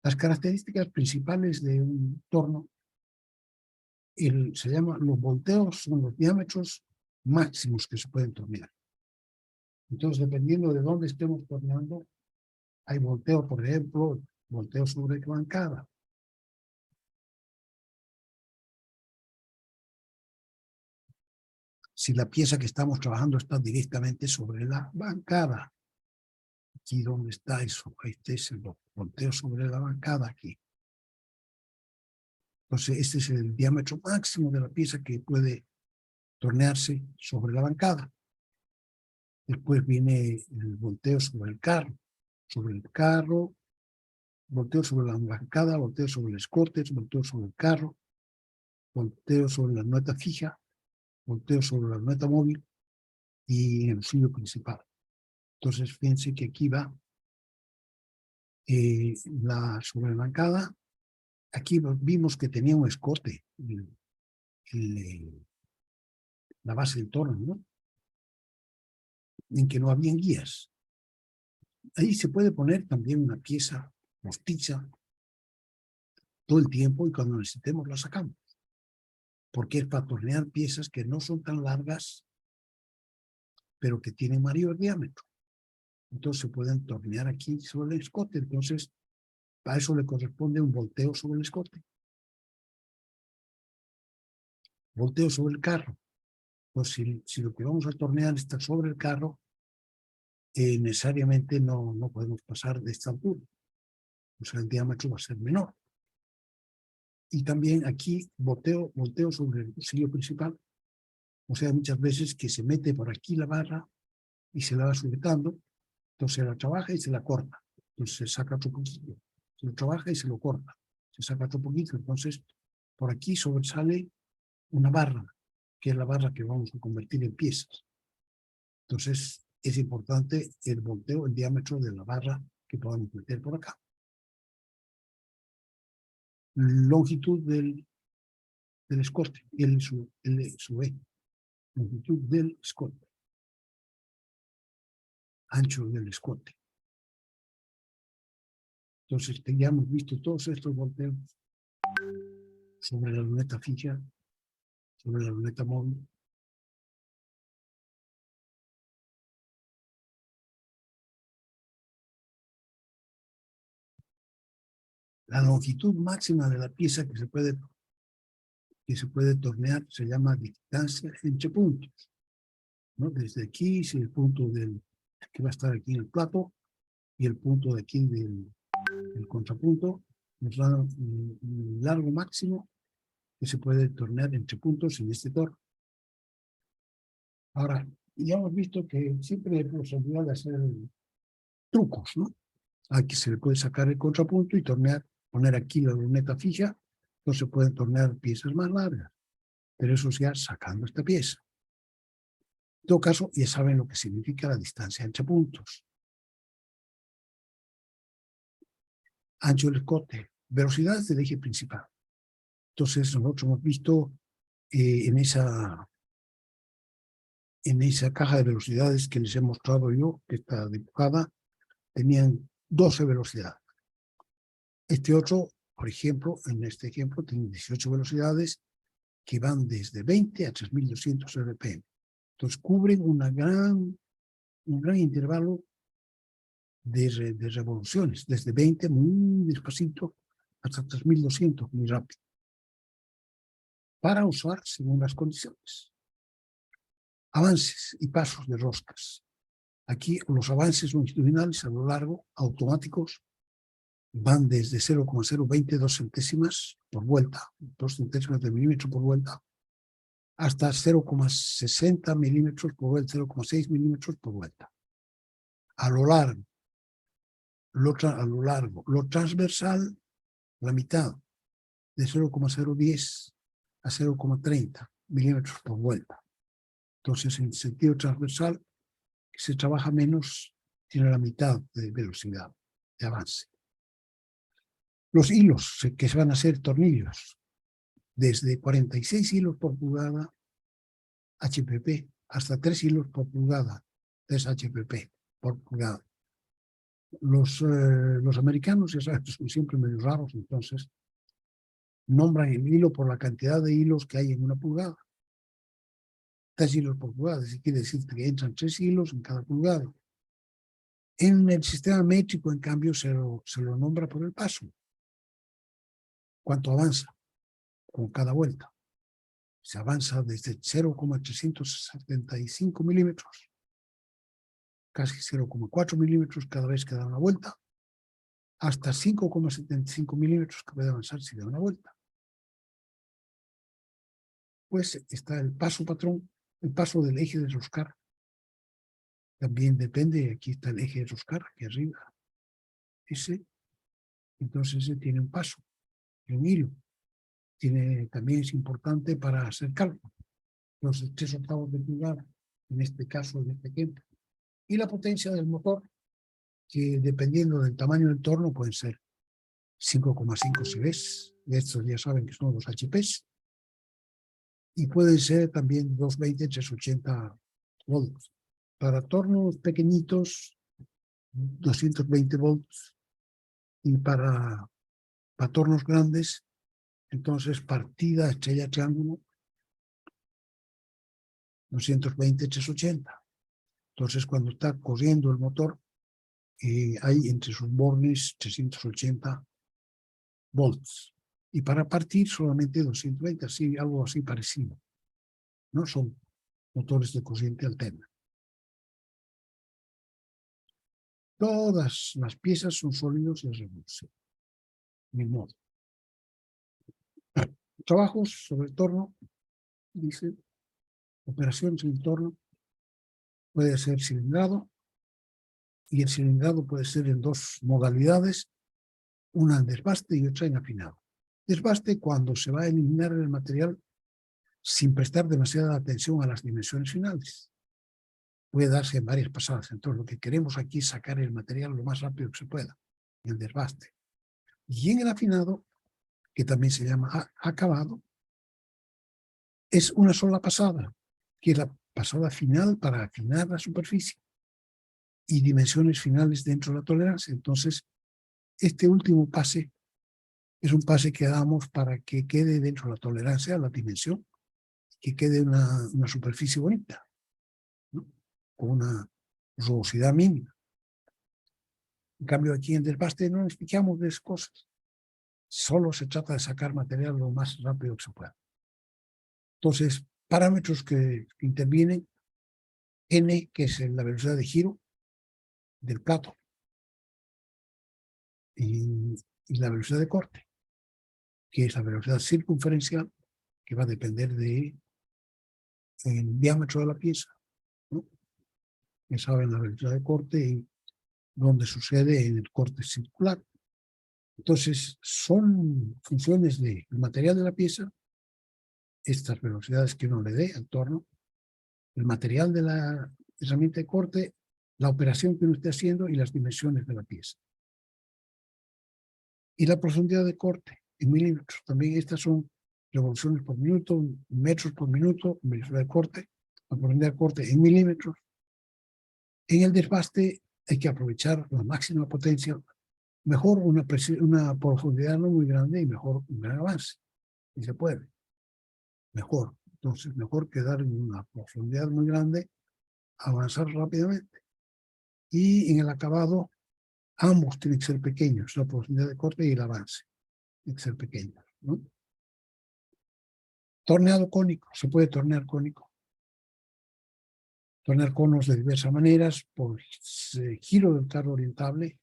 S2: Las características principales de un torno se llama, los volteos son los diámetros máximos que se pueden tornear. Entonces, dependiendo de dónde estemos torneando, hay volteo, por ejemplo, volteo sobre bancada. Si la pieza que estamos trabajando está directamente sobre la bancada, aquí donde está eso, este es el volteo sobre la bancada aquí. Entonces, este es el diámetro máximo de la pieza que puede tornearse sobre la bancada. Después viene el volteo sobre el carro, volteo sobre la bancada, volteo sobre el escote, volteo sobre el carro, volteo sobre la luneta fija, volteo sobre la luneta móvil y el auxilio principal. Entonces, fíjense que aquí va sobre la bancada. Aquí vimos que tenía un escote, la base del torno, ¿no? En que no habían guías. Ahí se puede poner también una pieza postiza todo el tiempo y cuando necesitemos la sacamos. Porque es para tornear piezas que no son tan largas, pero que tienen mayor diámetro. Entonces se pueden tornear aquí sobre el escote. Entonces, para eso le corresponde un volteo sobre el escote. Volteo sobre el carro. Pues si lo que vamos a tornear está sobre el carro, necesariamente no podemos pasar de esta altura. O sea, el diámetro va a ser menor. Y también aquí volteo sobre el auxilio principal. O sea, muchas veces que se mete por aquí la barra y se la va sujetando, entonces se la trabaja y se la corta. Entonces se saca otro poquito. Se lo trabaja y se lo corta. Se saca otro poquito. Entonces, por aquí sobresale una barra, que es la barra que vamos a convertir en piezas. Entonces, es importante el volteo, el diámetro de la barra que podamos meter por acá. Longitud del escote, L sub E. Longitud del escote. Ancho del escote. Entonces, ya hemos visto todos estos volteos sobre la luneta fija, sobre la luneta móvil. La longitud máxima de la pieza que se puede tornear se llama distancia entre puntos, ¿no? Desde aquí, si el punto que va a estar aquí en el plato y el punto de aquí del contrapunto, nos da un largo máximo que se puede tornear entre puntos en este torno. Ahora, ya hemos visto que siempre hay posibilidad de hacer trucos, ¿no? Aquí se le puede sacar el contrapunto y tornear, poner aquí la luneta fija, no se pueden tornear piezas más largas, pero eso ya sacando esta pieza. En todo caso, ya saben lo que significa la distancia entre puntos. Ancho del escote, velocidades del eje principal. Entonces, nosotros hemos visto en esa caja de velocidades que les he mostrado yo, que está dibujada, tenían 12 velocidades. Este otro, por ejemplo, en este ejemplo, tiene 18 velocidades que van desde 20 a 3200 RPM. Entonces, cubren un gran intervalo de revoluciones, desde 20 muy despacito hasta 3200 muy rápido, para usar según las condiciones. Avances y pasos de roscas. Aquí los avances longitudinales a lo largo, automáticos, van desde 0,022 centésimas por vuelta, 2 centésimas de milímetro por vuelta, hasta 0,60 milímetros por vuelta, 0,6 milímetros por vuelta. A lo largo, lo transversal, la mitad, de 0,010 a 0,30 milímetros por vuelta. Entonces, en sentido transversal, que se trabaja menos, tiene la mitad de velocidad de avance. Los hilos, que van a ser tornillos. desde 46 hilos por pulgada HPP hasta 3 hilos por pulgada, 3 HPP por pulgada. Los americanos, ya sabes, son siempre medio raros, entonces nombran el hilo por la cantidad de hilos que hay en una pulgada. 3 hilos por pulgada, es decir, quiere decir que entran 3 hilos en cada pulgada. En el sistema métrico, en cambio, se lo nombra por el paso. ¿Cuánto avanza con cada vuelta? Se avanza desde 0,375 milímetros, casi 0,4 milímetros cada vez que da una vuelta, hasta 5,75 milímetros que puede avanzar si da una vuelta. Pues está el paso patrón, el paso del eje de Roscar. También depende, aquí está el eje de Roscar, aquí arriba. Ese, entonces ese tiene un paso, un hilo. También es importante para hacer cálculo. Los 3/8 de pulgada, en este caso, en este ejemplo. Y la potencia del motor, que dependiendo del tamaño del torno, pueden ser 5,5 CVs, estos ya saben que son los HPs, y pueden ser también 220, 380 volts. Para tornos pequeñitos, 220 volts, y para tornos grandes, entonces partida, estrella, triángulo, 220, 380. Entonces, cuando está corriendo el motor, hay entre sus bornes 380 volts. Y para partir solamente 220, así, algo así parecido. ¿No? Son motores de corriente alterna. Todas las piezas son sólidos y revolución. Ni modo. Trabajos sobre el torno, dice, operaciones en el torno, puede ser cilindrado, y el cilindrado puede ser en dos modalidades, una en desbaste y otra en afinado. Desbaste cuando se va a eliminar el material sin prestar demasiada atención a las dimensiones finales. Puede darse en varias pasadas. Entonces lo que queremos aquí es sacar el material lo más rápido que se pueda, en el desbaste. Y en el afinado, que también se llama acabado, es una sola pasada, que es la pasada final para afinar la superficie y dimensiones finales dentro de la tolerancia. Entonces, este último pase es un pase que damos para que quede dentro de la tolerancia, la dimensión, que quede una superficie bonita, ¿no? Con una rugosidad mínima. En cambio, aquí en desbaste no nos fijamos de esas cosas. Solo se trata de sacar material lo más rápido que se pueda. Entonces, parámetros que intervienen, N, que es la velocidad de giro del plato, y la velocidad de corte, que es la velocidad circunferencial, que va a depender del diámetro de la pieza, ¿no? Ya saben la velocidad de corte y dónde sucede en el corte circular. Entonces, son funciones del material de la pieza, estas velocidades que uno le dé al torno, el material de la herramienta de corte, la operación que uno esté haciendo y las dimensiones de la pieza. Y la profundidad de corte en milímetros. También estas son revoluciones por minuto, metros por minuto, velocidad de corte, la profundidad de corte en milímetros. En el desbaste hay que aprovechar la máxima potencia, mejor una profundidad no muy grande y mejor un gran avance. Y se puede. Mejor. Entonces, mejor que dar una profundidad muy grande, avanzar rápidamente. Y en el acabado, ambos tienen que ser pequeños, la profundidad de corte y el avance. Tienen que ser pequeños, ¿no? Torneado cónico. Se puede tornear cónico. Tornear conos de diversas maneras, por giro del carro orientable.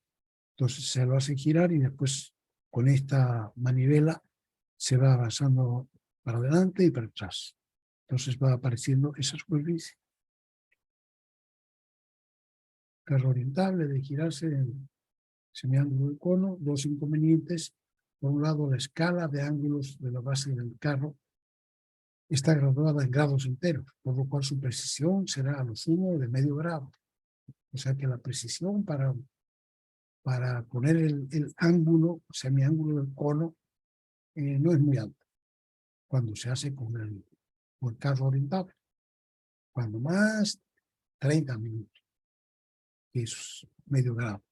S2: Entonces se lo hace girar y después con esta manivela se va avanzando para adelante y para atrás. Entonces va apareciendo esa superficie. Carro orientable, de girarse en semiángulo del cono, dos inconvenientes. Por un lado, la escala de ángulos de la base del carro está graduada en grados enteros, por lo cual su precisión será a lo sumo de medio grado. O sea que la precisión para poner el ángulo, semiángulo del cono, no es muy alta. cuando se hace con el carro orientable. Cuando más, 30 minutos, que es medio grado.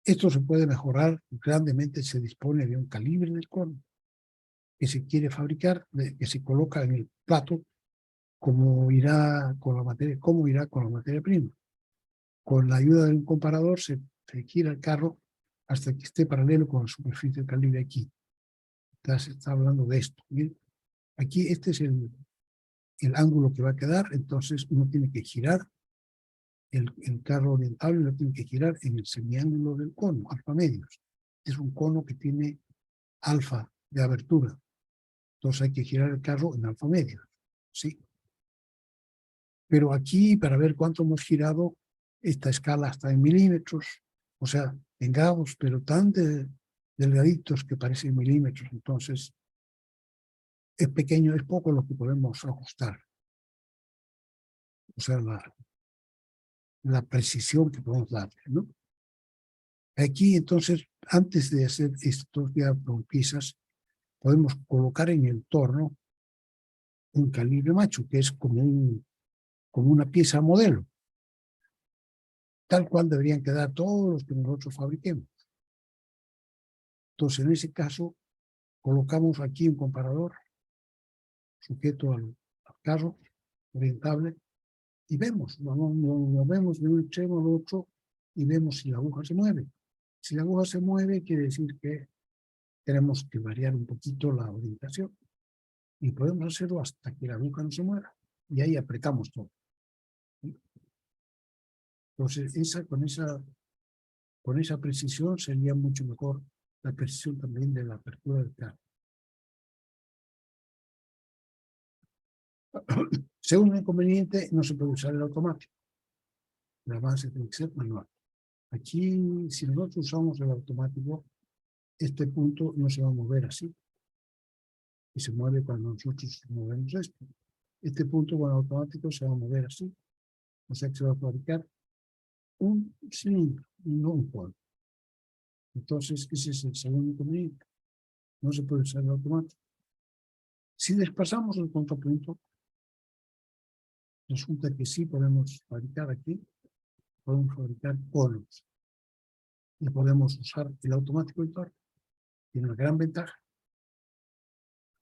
S2: Esto se puede mejorar grandemente, se dispone de un calibre del cono que se quiere fabricar, que se coloca en el plato, cómo irá con la materia prima. Con la ayuda de un comparador se gira el carro hasta que esté paralelo con la superficie del calibre aquí. Entonces, se está hablando de esto. ¿Bien? Aquí este es el ángulo que va a quedar, entonces uno tiene que girar el carro orientable, lo tiene que girar en el semiángulo del cono, alfa medios. Es un cono que tiene alfa de abertura. Entonces hay que girar el carro en alfa medios. ¿Sí? Pero aquí, para ver cuánto hemos girado, esta escala está en milímetros, o sea, en grados, pero tan delgaditos que parecen milímetros. Entonces, es pequeño, es poco lo que podemos ajustar. O sea, la precisión que podemos darle, ¿no? Aquí, entonces, antes de hacer estos piezas, podemos colocar en el torno un calibre macho, que es como una pieza modelo, tal cual deberían quedar todos los que nosotros fabriquemos. Entonces, en ese caso, colocamos aquí un comparador sujeto al carro orientable y vemos, lo vemos de un extremo al otro y vemos si la aguja se mueve. Si la aguja se mueve, quiere decir que tenemos que variar un poquito la orientación y podemos hacerlo hasta que la aguja no se mueva y ahí apretamos todo. Entonces, con esa precisión sería mucho mejor la precisión también de la apertura del carro. Según el inconveniente, no se puede usar el automático. La base tiene que ser manual. Aquí, si nosotros usamos el automático, este punto no se va a mover así. Y se mueve cuando nosotros movemos esto. Este punto con el automático se va a mover así. O sea que se va a fabricar un cilindro, no un cono. Entonces, ese es el segundo inconveniente. No se puede usar el automático. Si desplazamos el contrapunto, resulta que sí podemos fabricar aquí, podemos fabricar conos. Y podemos usar el automático del torno. Tiene una gran ventaja.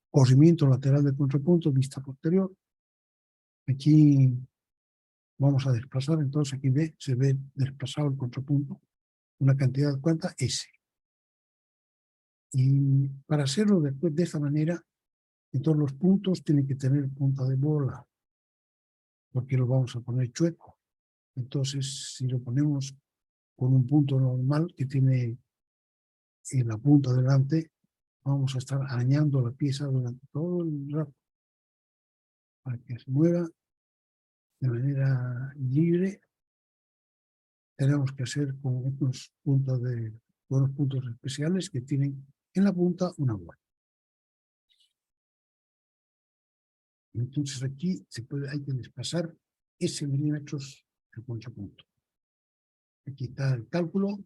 S2: Corrimiento lateral del contrapunto, vista posterior. Aquí vamos a desplazar, entonces aquí se ve desplazado el contrapunto, una cantidad, ¿cuánta? S. Y para hacerlo después de esta manera, entonces los puntos tienen que tener punta de bola, porque lo vamos a poner chueco. Entonces, si lo ponemos con un punto normal que tiene en la punta delante, vamos a estar arañando la pieza durante todo el rato para que se mueva de manera libre. Tenemos que hacer con unos puntos especiales que tienen en la punta una bola. Entonces aquí hay que desplazar ese milímetros de contrapunto. Aquí está el cálculo.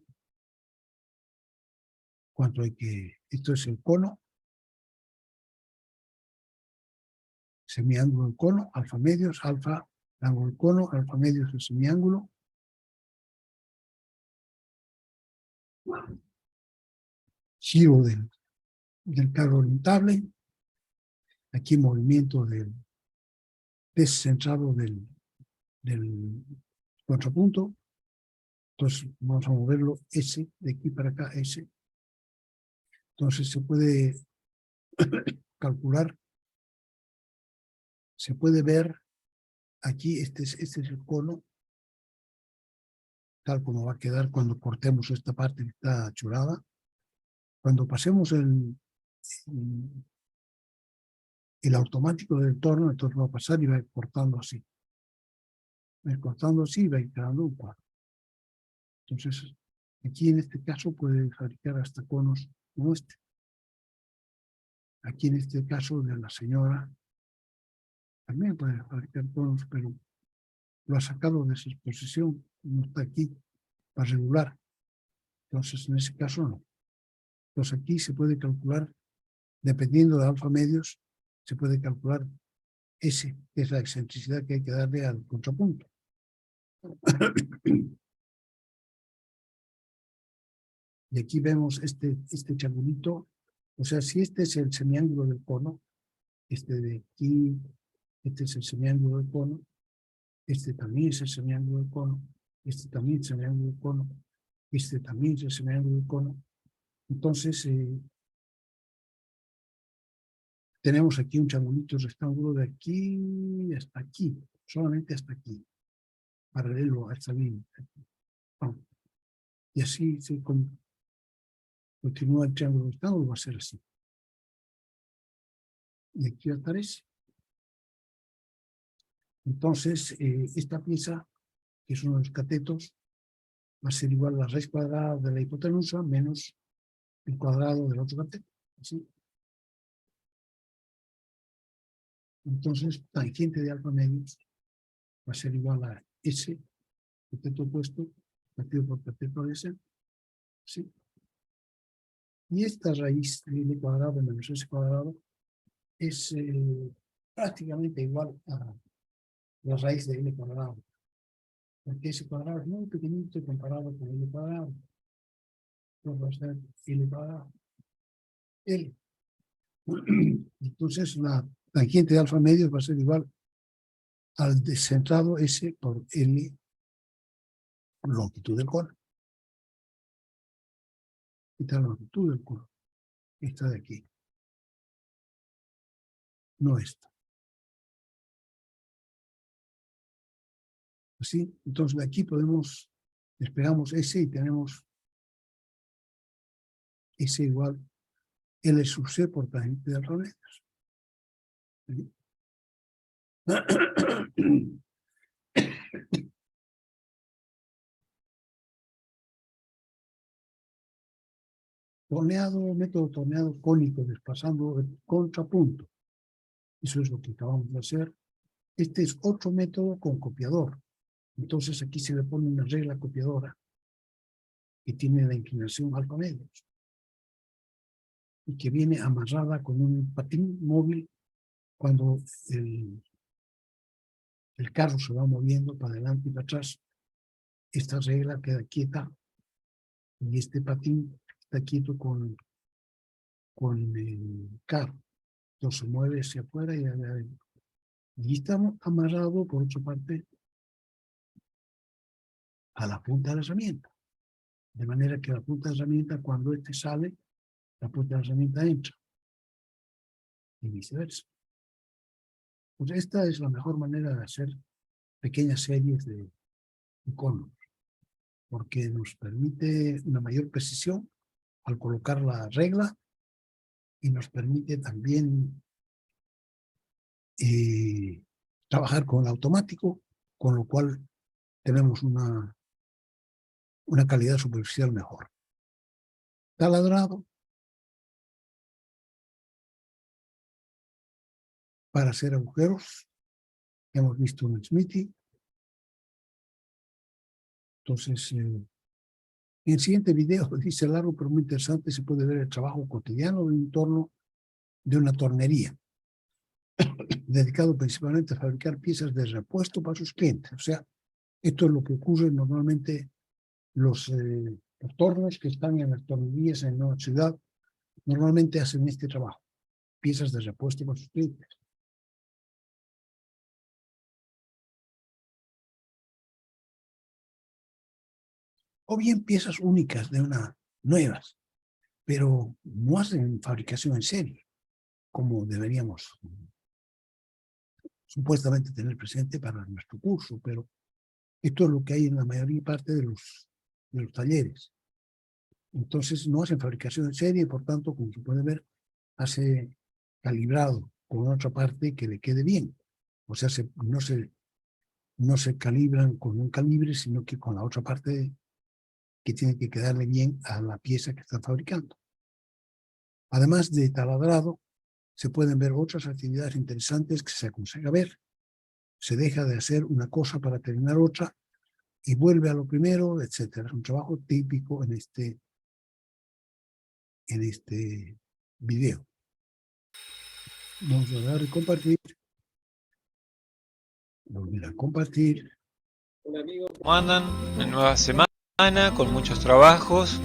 S2: ¿Cuánto hay que? Esto es el cono. Semiángulo del cono, alfa medios, alfa, ángulo del cono, alfa medios el semiángulo. Giro del carro orientable. Aquí movimiento del descentrado del contrapunto. Entonces vamos a moverlo S, de aquí para acá S. Entonces se puede calcular, se puede ver aquí, este es el cono, tal como va a quedar cuando cortemos esta parte que está churada. Cuando pasemos el automático del torno, entonces va a pasar y va a ir cortando así. Va a ir cortando así y va a ir quedando un cuadro. Entonces, aquí en este caso puede fabricar hasta conos como este. Aquí en este caso de la señora, también puede fabricar conos, pero lo ha sacado de su exposición, no está aquí para regular. Entonces, en ese caso no. Entonces, aquí se puede calcular Dependiendo de alfa medios, se puede calcular S, que es la excentricidad que hay que darle al contrapunto. Y aquí vemos este triangulito. O sea, si este es el semiángulo del cono, este de aquí, este es el semiángulo del cono, este también es el semiángulo del cono, este también es el semiángulo del cono, este también es el semiángulo del cono. Entonces, tenemos aquí un triangulito rectángulo de aquí hasta aquí, solamente hasta aquí, paralelo a esta línea. Y así se continúa el triángulo rectángulo, va a ser así. Y aquí aparece. Entonces, esta pieza, que es uno de los catetos, va a ser igual a la raíz cuadrada de la hipotenusa menos el cuadrado del otro cateto. ¿Sí? Entonces, tangente de alfa medios va a ser igual a S, cateto opuesto, partido por cateto de S. ¿Sí? Y esta raíz de L cuadrado menos S cuadrado es prácticamente igual a la raíz de L cuadrado. Porque S cuadrado es muy pequeñito comparado con L cuadrado. Entonces va a ser L cuadrado. L. Entonces la tangente de alfa medios va a ser igual al descentrado S por L longitud del cono. Esta es la longitud del cono. Esta de aquí. No esta. Así, entonces de aquí podemos, despegamos S y tenemos S igual L sub C por tangente de alfa medios. ¿Sí? Método torneado cónico desplazando el contrapunto. Eso es lo que acabamos de hacer. Este es otro método con copiador. Entonces aquí se le pone una regla copiadora que tiene la inclinación alfa medios y que viene amarrada con un patín móvil cuando el carro se va moviendo para adelante y para atrás. Esta regla queda quieta y este patín está quieto con el carro. Entonces se mueve hacia afuera y hacia adentro. Y está amarrado, por otra parte, a la punta de la herramienta. De manera que la punta de la herramienta, cuando este sale, la punta de la herramienta entra. Y viceversa. Pues esta es la mejor manera de hacer pequeñas series de conos, porque nos permite una mayor precisión al colocar la regla y nos permite también trabajar con el automático, con lo cual tenemos una calidad superficial mejor. Taladrado para hacer agujeros. Hemos visto un Smithy. Entonces, en el siguiente video, dice largo pero muy interesante, se puede ver el trabajo cotidiano de un entorno de una tornería, dedicado principalmente a fabricar piezas de repuesto para sus clientes. O sea, esto es lo que ocurre normalmente los tornos que están en las tornerías en una ciudad, normalmente hacen este trabajo, piezas de repuesto para sus clientes. O bien piezas únicas de nuevas, pero no hacen fabricación en serie, como deberíamos supuestamente tener presente para nuestro curso, pero esto es lo que hay en la mayoría parte de los talleres. Entonces no hacen fabricación en serie y por tanto, como se puede ver, hace calibrado con otra parte que le quede bien. O sea, no se calibran con un calibre, sino que con la otra parte que tiene que quedarle bien a la pieza que están fabricando. Además de taladrado, se pueden ver otras actividades interesantes que se aconseja ver. Se deja de hacer una cosa para terminar otra y vuelve a lo primero, etc. Es un trabajo típico en este video. Vamos a dar y compartir. Volver a compartir.
S4: ¿Cómo andan? Una nueva semana con muchos trabajos.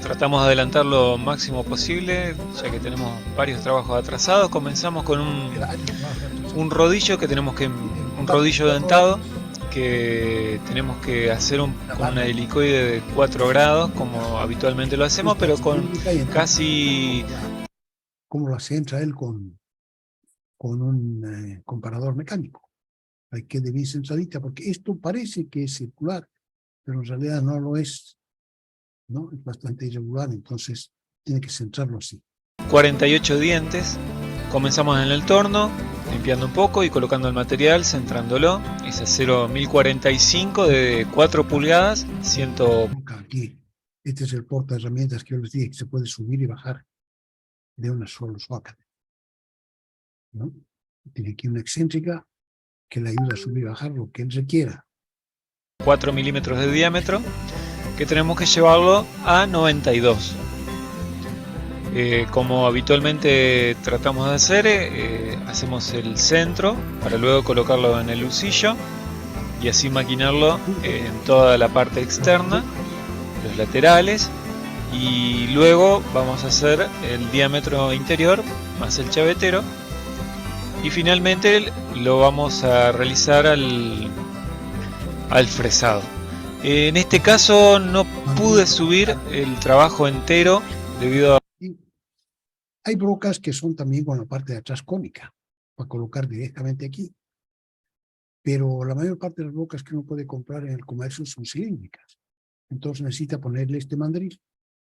S4: Tratamos de adelantar lo máximo posible, ya que tenemos varios trabajos atrasados. Comenzamos con un rodillo que tenemos que un rodillo dentado que tenemos que hacer con una helicoide de 4 grados, como habitualmente lo hacemos, pero con casi...
S2: ¿Cómo lo hace? Entra él con un comparador mecánico. Hay que dividir centradita, porque esto parece que es circular, pero en realidad no lo es, ¿no? Es bastante irregular, entonces tiene que centrarlo así.
S4: 48 dientes. Comenzamos en el torno, limpiando un poco y colocando el material, centrándolo. Es acero 1045 de 4 pulgadas, 100...
S2: Aquí, este es el porta herramientas que yo les dije, que se puede subir y bajar de una sola suácate, ¿no? Tiene aquí una excéntrica que le ayuda a subir y bajar lo que él requiera.
S4: 4 milímetros de diámetro, que tenemos que llevarlo a 92. Como habitualmente tratamos de hacer, hacemos el centro para luego colocarlo en el lucillo y así maquinarlo en toda la parte externa, los laterales, y luego vamos a hacer el diámetro interior más el chavetero y finalmente lo vamos a realizar al fresado. En este caso no pude subir el trabajo entero debido a...
S2: Hay brocas que son también con la parte de atrás cónica, para colocar directamente aquí. Pero la mayor parte de las brocas que uno puede comprar en el comercio son cilíndricas. Entonces necesita ponerle este mandril.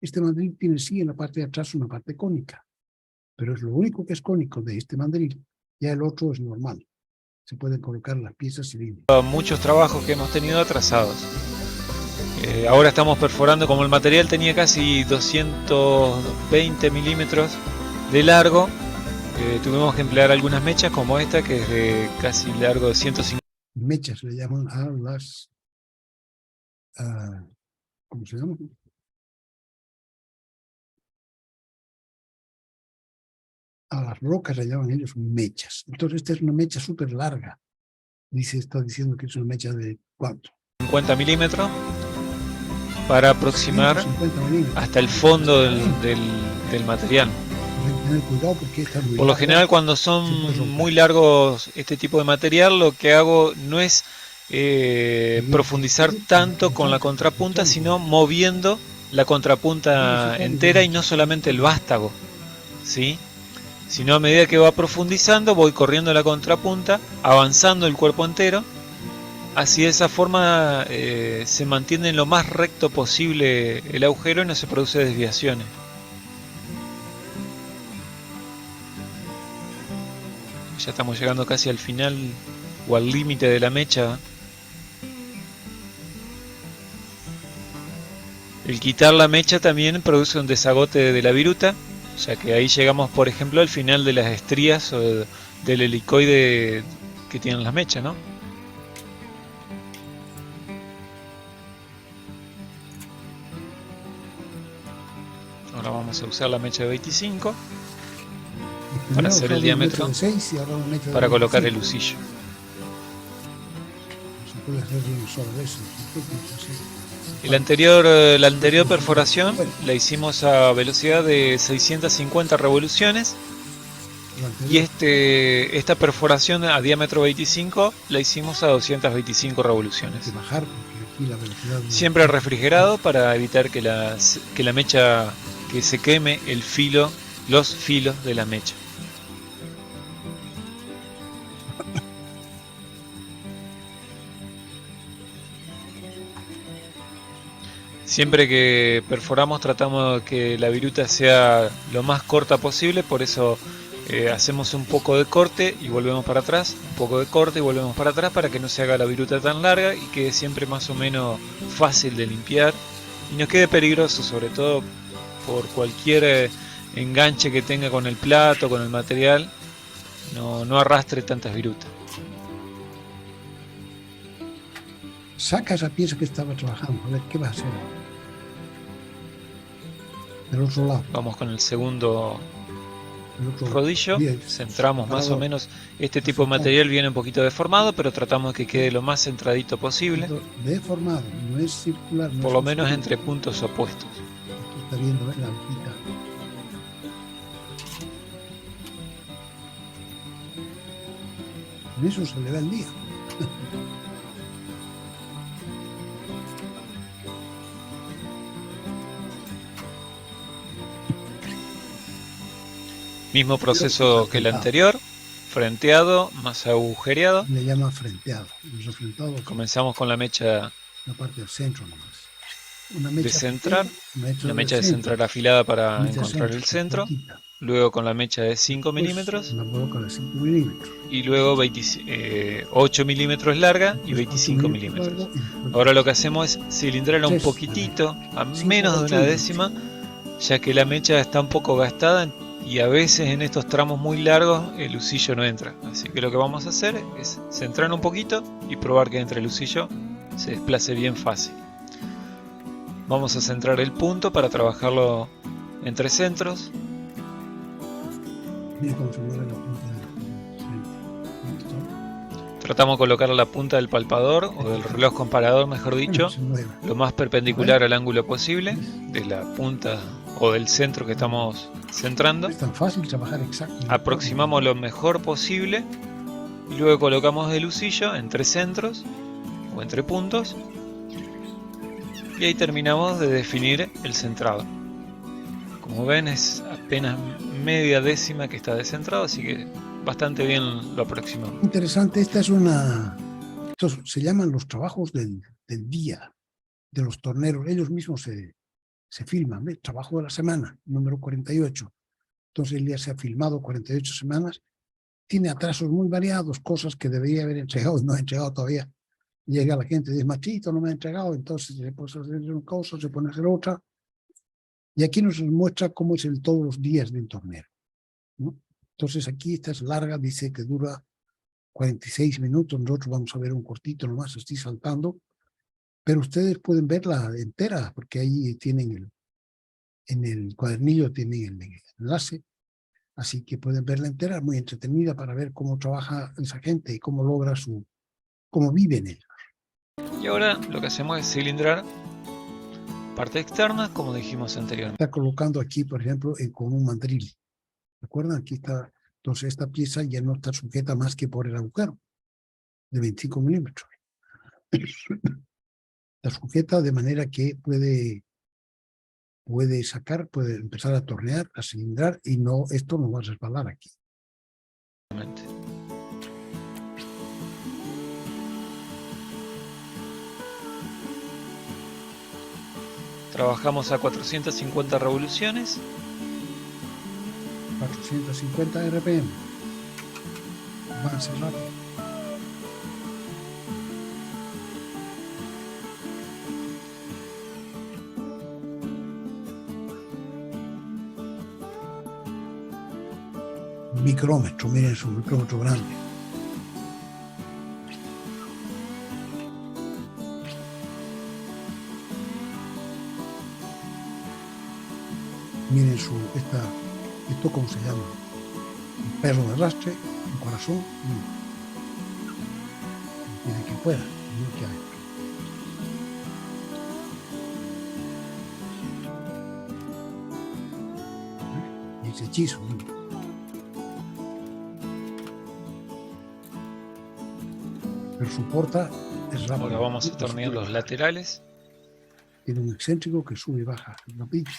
S2: Este mandril tiene sí en la parte de atrás una parte cónica, pero es lo único que es cónico de este mandril. Ya el otro es normal. Se pueden colocar las piezas cilíndricas.
S4: Muchos trabajos que hemos tenido atrasados. Ahora estamos perforando, como el material tenía casi 220 milímetros de largo, tuvimos que emplear algunas mechas como esta, que es de casi largo de 150.
S2: Mechas le llaman a las... ¿cómo se llama? A las brocas le llaman ellos mechas. Entonces esta es una mecha súper larga. Está diciendo que es una mecha de ¿cuánto?
S4: 50 milímetros para aproximar
S2: 50 milímetros.
S4: hasta el fondo del material.
S2: Hay que tener cuidado porque está muy
S4: Por lo
S2: larga.
S4: general, cuando son muy largos este tipo de material, lo que hago no es profundizar tanto con la contrapunta, sino moviendo la contrapunta entera y no solamente el vástago, ¿sí? Sino a medida que va profundizando, voy corriendo la contrapunta, avanzando el cuerpo entero. Así de esa forma se mantiene lo más recto posible el agujero y no se produce desviaciones. Ya estamos llegando casi al final o al límite de la mecha. El quitar la mecha también produce un desagote de la viruta, ya que ahí llegamos, por ejemplo, al final de las estrías o del helicoide que tienen las mechas, ¿no? Ahora vamos a usar la mecha de 25 para hacer el diámetro,
S2: de 6 y ahora una mecha de
S4: para colocar
S2: 25.
S4: el lucillo.
S2: Se puede hacer de una sola vez.
S4: La anterior perforación la hicimos a velocidad de 650 revoluciones y esta perforación a diámetro 25 la hicimos a 225 revoluciones.
S2: Bajar porque aquí la velocidad
S4: Siempre refrigerado para evitar que la mecha, que se queme los filos de la mecha. Siempre que perforamos tratamos de que la viruta sea lo más corta posible, por eso hacemos un poco de corte y volvemos para atrás, un poco de corte y volvemos para atrás para que no se haga la viruta tan larga y quede siempre más o menos fácil de limpiar y no quede peligroso, sobre todo por cualquier enganche que tenga con el plato, con el material, no arrastre tantas virutas.
S2: Saca esa pieza que estaba trabajando, a ver qué va a hacer. Del otro lado.
S4: Vamos con el segundo
S2: el otro
S4: rodillo,
S2: día,
S4: centramos más o
S2: separado,
S4: menos. Este tipo de material viene un poquito deformado, pero tratamos de que quede lo más centradito posible,
S2: deformado, no es circular, no
S4: por
S2: es
S4: lo
S2: un
S4: menos
S2: círculo.
S4: entre puntos opuestos.
S2: Aquí está viendo la hojita. En eso se le va el día.
S4: Mismo proceso que el anterior, frenteado más agujereado.
S2: Le llama frenteado. Los afrentados,
S4: Comenzamos con la mecha
S2: la parte del centro nomás. Una
S4: de
S2: mecha
S4: centrar,
S2: pequeña,
S4: la mecha de
S2: del
S4: centrar afilada para
S2: mecha
S4: encontrar el centro,
S2: cortita.
S4: luego con la mecha de 5
S2: Pues,
S4: milímetros
S2: la coloca de 5 milímetros.
S4: y luego 8 milímetros larga y 25 milímetros. Ahora lo que hacemos es cilindrarla un poquitito, a menos de una décima, ya que la mecha está un poco gastada y a veces en estos tramos muy largos el lucillo no entra. Así que lo que vamos a hacer es centrar un poquito y probar que entre el lucillo se desplace bien fácil. Vamos a centrar el punto para trabajarlo entre centros.
S2: Mira cómo se mueve la punta del frente. ¿Listo?
S4: Tratamos de colocar la punta del palpador o del reloj comparador, mejor dicho,
S2: Se mueve.
S4: lo más perpendicular al ángulo posible de la punta o del centro que estamos centrando.
S2: Es tan fácil trabajar exacto.
S4: Aproximamos lo mejor posible y luego colocamos el lucillo entre centros o entre puntos y ahí terminamos de definir el centrado. Como ven, es apenas media décima que está descentrado, así que bastante bien lo aproximamos.
S2: Interesante, esta es una... Estos se llaman los trabajos del día, de los torneros. Ellos mismos se filman, ¿ves? Trabajo de la semana, número 48. Entonces el día se ha filmado 48 semanas. Tiene atrasos muy variados, cosas que debería haber entregado y no ha entregado todavía. Llega la gente y dice, machito, no me ha entregado, entonces se puede hacer una cosa, se pone a hacer otra. Y aquí nos muestra cómo es el todos los días de un tornero, ¿no? Entonces aquí esta es larga, dice que dura 46 minutos, nosotros vamos a ver un cortito nomás, estoy saltando, pero ustedes pueden verla entera, porque ahí tienen en el cuadernillo tienen el enlace, así que pueden verla entera, muy entretenida para ver cómo trabaja esa gente y cómo logra cómo viven ellos.
S4: Y ahora lo que hacemos es cilindrar parte externa, como dijimos anteriormente.
S2: Está colocando aquí, por ejemplo, con un mandril. ¿Recuerdan? Aquí está. Entonces esta pieza ya no está sujeta más que por el agujero de 25 milímetros. Está sujeta de manera que puede sacar, puede empezar a tornear, a cilindrar y no, esto no va a resbalar aquí.
S4: Trabajamos a 450 revoluciones.
S2: 450 RPM. Avance rápido. Micrómetro, miren su micrómetro grande. Miren esto cómo se llama, un perro de arrastre, un corazón, y que fuera, no que adentro. Y ese hechizo, ¿no? Pero su porta es rápido.
S4: Ahora vamos a tornear los laterales,
S2: Tiene un excéntrico que sube y baja rapidito.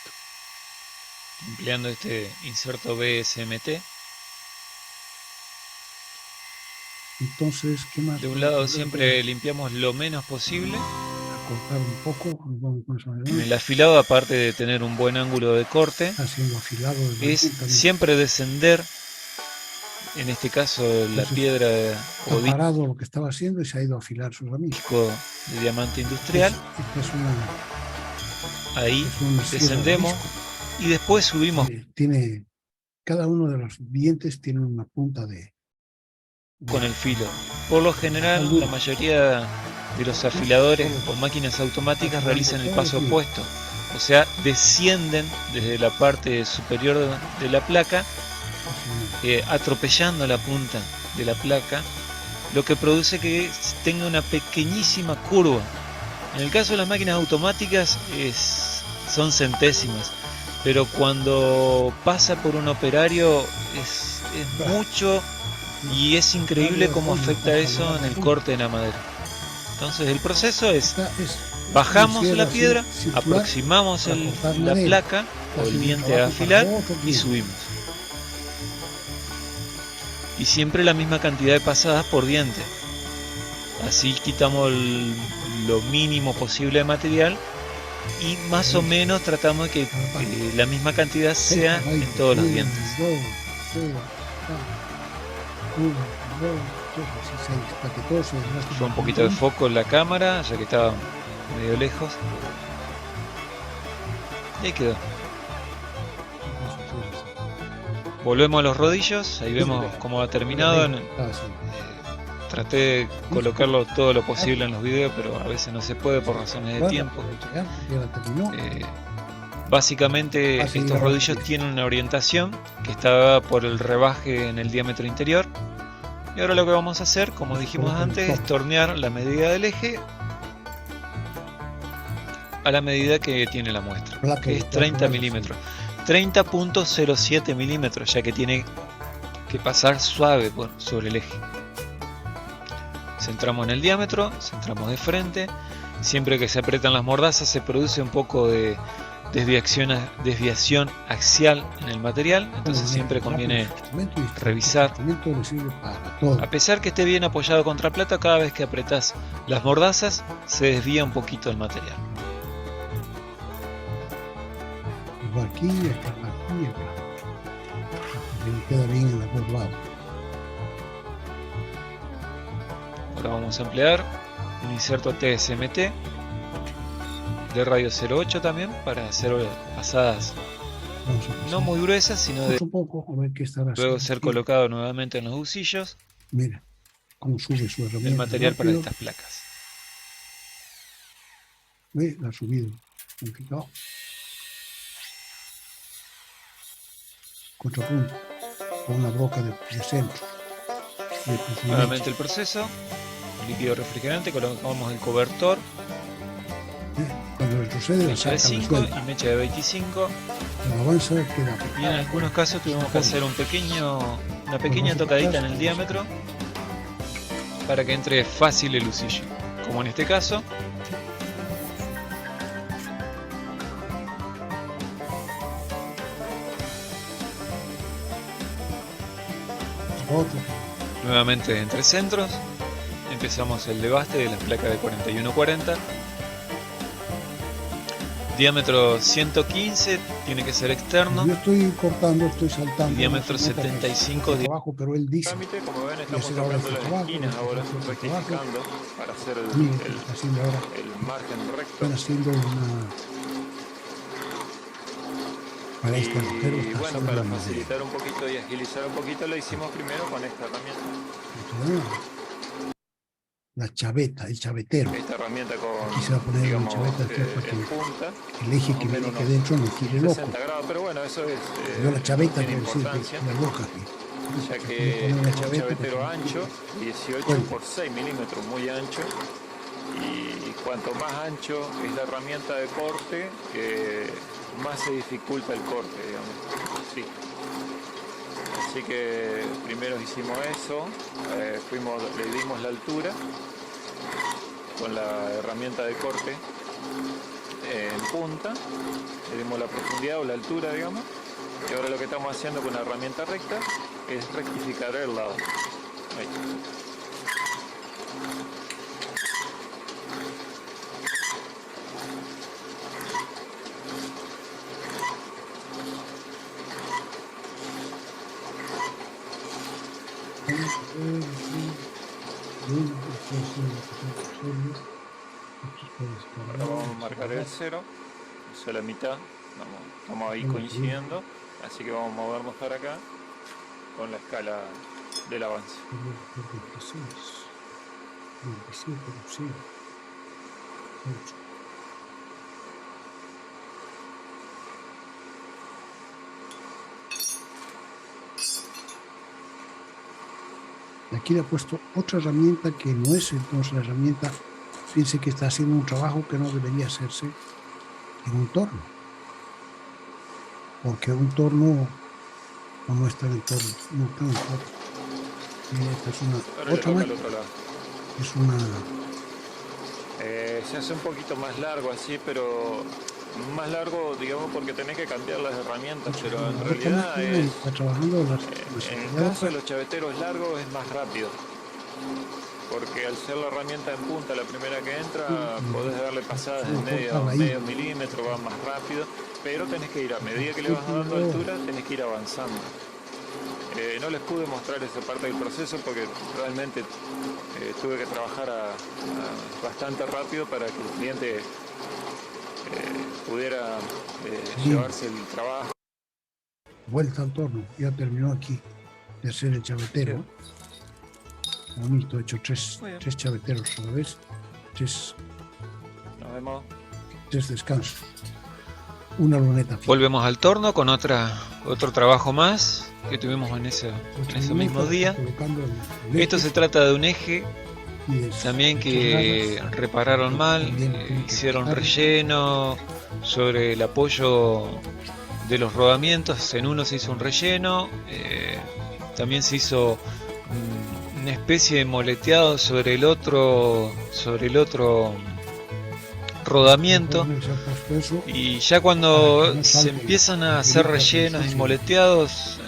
S4: empleando este inserto BSMT.
S2: Entonces, ¿qué más?
S4: De un lado siempre limpiamos lo menos posible.
S2: A cortar un poco, vamos con eso adelante.
S4: En el afilado, aparte de tener un buen ángulo de corte,
S2: Haciendo afilado
S4: es siempre descender, en este caso la
S2: Entonces,
S4: piedra o
S2: ha parado lo que estaba haciendo y se ha ido a afilar sus ramillas.
S4: disco de diamante industrial.
S2: Esta es
S4: Ahí
S2: una sierra de
S4: descendemos
S2: disco.
S4: y después subimos
S2: Tiene, cada uno de los dientes tiene una punta de
S4: con el filo. Por lo general, la mayoría de los afiladores o máquinas automáticas realizan el paso opuesto, o sea, descienden desde la parte superior de la placa atropellando la punta de la placa, lo que produce que tenga una pequeñísima curva. En el caso de las máquinas automáticas son centésimas, pero cuando pasa por un operario es mucho, y es increíble cómo afecta eso en el corte de la madera. Entonces el proceso es: bajamos la piedra, aproximamos la placa o el diente a afilar y subimos. Y siempre la misma cantidad de pasadas por diente. Así quitamos lo mínimo posible de material y más o menos tratamos de que la misma cantidad sea en todos los dientes. Fue un poquito de foco en la cámara, ya que estaba medio lejos. Y ahí quedó. Volvemos a los rodillos, ahí vemos cómo ha terminado. Traté de colocarlo todo lo posible en los videos, pero a veces no se puede por razones de tiempo. Básicamente estos rodillos tienen una orientación que está por el rebaje en el diámetro interior. Y ahora lo que vamos a hacer, como dijimos antes, es tornear la medida del eje a la medida que tiene la muestra, que es 30 milímetros. 30.07 milímetros, ya que tiene que pasar suave sobre el eje. Centramos en el diámetro, centramos de frente. Siempre que se aprietan las mordazas se produce un poco de desviación axial en el material, entonces siempre conviene revisar. A pesar que esté bien apoyado contra plata, cada vez que apretás las mordazas se desvía un poquito el material.
S2: Aquí, aquí, acá. Queda bien en los dos lados.
S4: Ahora vamos a emplear un inserto TSMT de radio 0.8 también para hacer pasadas no muy gruesas, sino de luego ser colocado nuevamente en los usillos.
S2: Mira cómo sube su herramienta.
S4: El material para estas placas.
S2: Ve, la ha subido. Complicado. Contrapunto. Con una broca de centro.
S4: Nuevamente el proceso. Líquido refrigerante, colocamos el cobertor.
S2: Cuando retrocede,
S4: mecha de 5 y mecha de 25.
S2: Avanza, queda.
S4: Y en algunos casos tuvimos que hacer una pequeña tocadita en el diámetro para que entre fácil el usillo, como en este caso. Nuevamente entre centros. Empezamos el debaste de la placa de 4140. Diámetro 115, tiene que ser externo.
S2: Yo estoy cortando, estoy saltando.
S4: Y diámetro 75 de
S2: abajo, pero él dice.
S5: Como ven, estamos sacando las esquinas ahora, rectificando para hacer el margen recto.
S2: Están haciendo una. Para este agujero.
S5: Y bueno, para facilitar un poquito y agilizar un poquito, lo hicimos primero con esta herramienta.
S2: La chaveta, el chavetero.
S5: Esta herramienta con,
S2: aquí se va a poner
S5: digamos,
S2: una chaveta aquí para que
S5: punta,
S2: el eje que viene aquí adentro no gire loco.
S5: 60 grados, pero bueno, eso es
S2: yo la chaveta
S5: tiene
S2: quiero decir
S5: importancia,
S2: que la boca aquí.
S5: ya que es un chavetero ancho, 18 por 6 milímetros, muy ancho, y cuanto más ancho es la herramienta de corte, más se dificulta el corte, digamos. Sí. Así que primero hicimos eso, le dimos la altura con la herramienta de corte en punta, le dimos la profundidad o la altura, digamos, y ahora lo que estamos haciendo con la herramienta recta es rectificar el lado. Ahí. Ahora vamos a marcar el 0, eso es la mitad, estamos ahí coincidiendo, así que vamos a movernos para acá con la escala del avance.
S2: Y aquí le he puesto otra herramienta que no es entonces la herramienta. Piense que está haciendo un trabajo que no debería hacerse en un torno. Porque un torno no está en el torno. No está en el torno. Y esta es una
S5: Ahora le
S2: otra
S5: toca al
S2: máquina.
S5: otro lado.
S2: Es una...
S5: Se hace un poquito más largo así, pero más largo, digamos, porque tenés que cambiar las herramientas, pero en
S2: otra
S5: realidad
S2: máquina y
S5: es,
S2: está trabajando las
S5: en el caso de los chaveteros largos es más rápido. Porque al ser la herramienta en punta la primera que entra, podés darle pasadas de medio milímetro, va más rápido, pero tenés que ir, a medida que le vas dando altura, tenés que ir avanzando. No les pude mostrar esa parte del proceso porque realmente tuve que trabajar bastante rápido para que el cliente pudiera llevarse el trabajo.
S2: Vuelta al torno, ya terminó aquí de hacer el chavetero. Bonito, he hecho tres chaveteros a la vez,
S5: Nos vemos.
S2: tres descansos, una luneta fija.
S4: Volvemos al torno con otro trabajo más que tuvimos en ese mismo día. Esto se trata de un eje también que repararon mal, hicieron relleno sobre el apoyo de los rodamientos. En uno se hizo un relleno, también se hizo una especie de moleteado sobre el otro rodamiento, y ya cuando se empiezan a hacer rellenos y moleteados,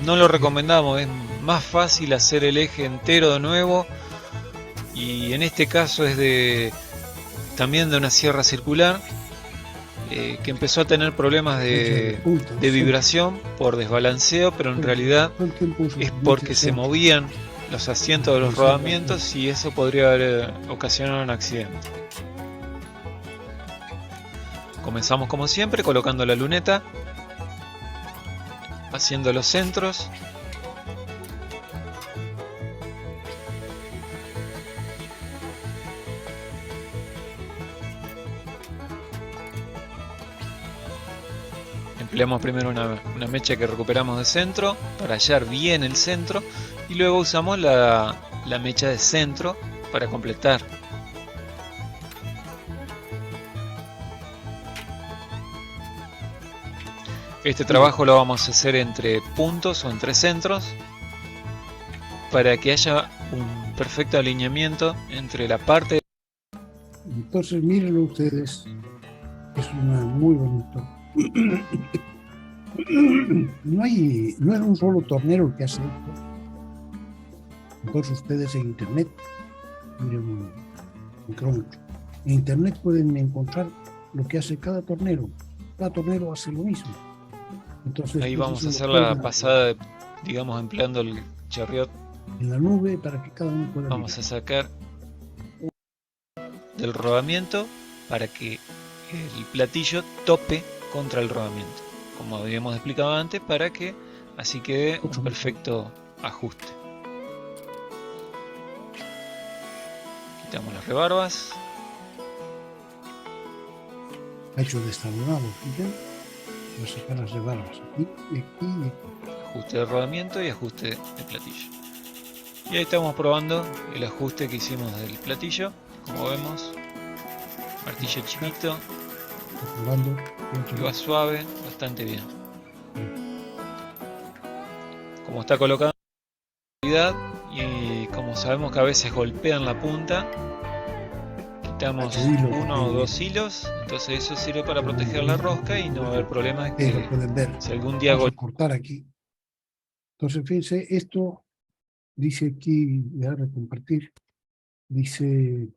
S4: no lo recomendamos. Es más fácil hacer el eje entero de nuevo, y en este caso es también de una sierra circular que empezó a tener problemas de vibración por desbalanceo, pero en realidad es porque se movían los asientos de los rodamientos y eso podría haber ocasionado un accidente. Comenzamos como siempre colocando la luneta, haciendo los centros. Empleamos primero una mecha que recuperamos de centro para hallar bien el centro, y luego usamos la mecha de centro para completar. Este trabajo lo vamos a hacer entre puntos o entre centros para que haya un perfecto alineamiento entre la parte.
S2: Entonces mírenlo ustedes, es muy bonito. No es un solo tornero el que hace esto. Entonces ustedes en internet, miren un cronómetro. En internet pueden encontrar lo que hace cada tornero. Cada tornero hace lo mismo. Entonces,
S4: ahí vamos a hacer la pasada, digamos, empleando el chariot
S2: en la nube para que cada uno pueda.
S4: Vamos a sacar del rodamiento para que el platillo tope contra el rodamiento, como habíamos explicado antes, para que así quede un perfecto ajuste. Quitamos las rebarbas.
S2: Hecho destabulado, fíjense. Voy a sacar las rebarbas aquí y aquí y aquí.
S4: Ajuste de rodamiento y ajuste de platillo. Y ahí estamos probando el ajuste que hicimos del platillo. Como vemos, martillo chiquito, que va suave, bastante bien. Como está colocado en calidad y como sabemos que a veces golpean la punta, quitamos uno o dos hilos, entonces eso sirve para proteger la rosca y no va a haber problema de que
S2: pueden ver.
S4: si algún día
S2: vamos a cortar aquí. Entonces fíjense, esto dice aquí, voy a compartir, dice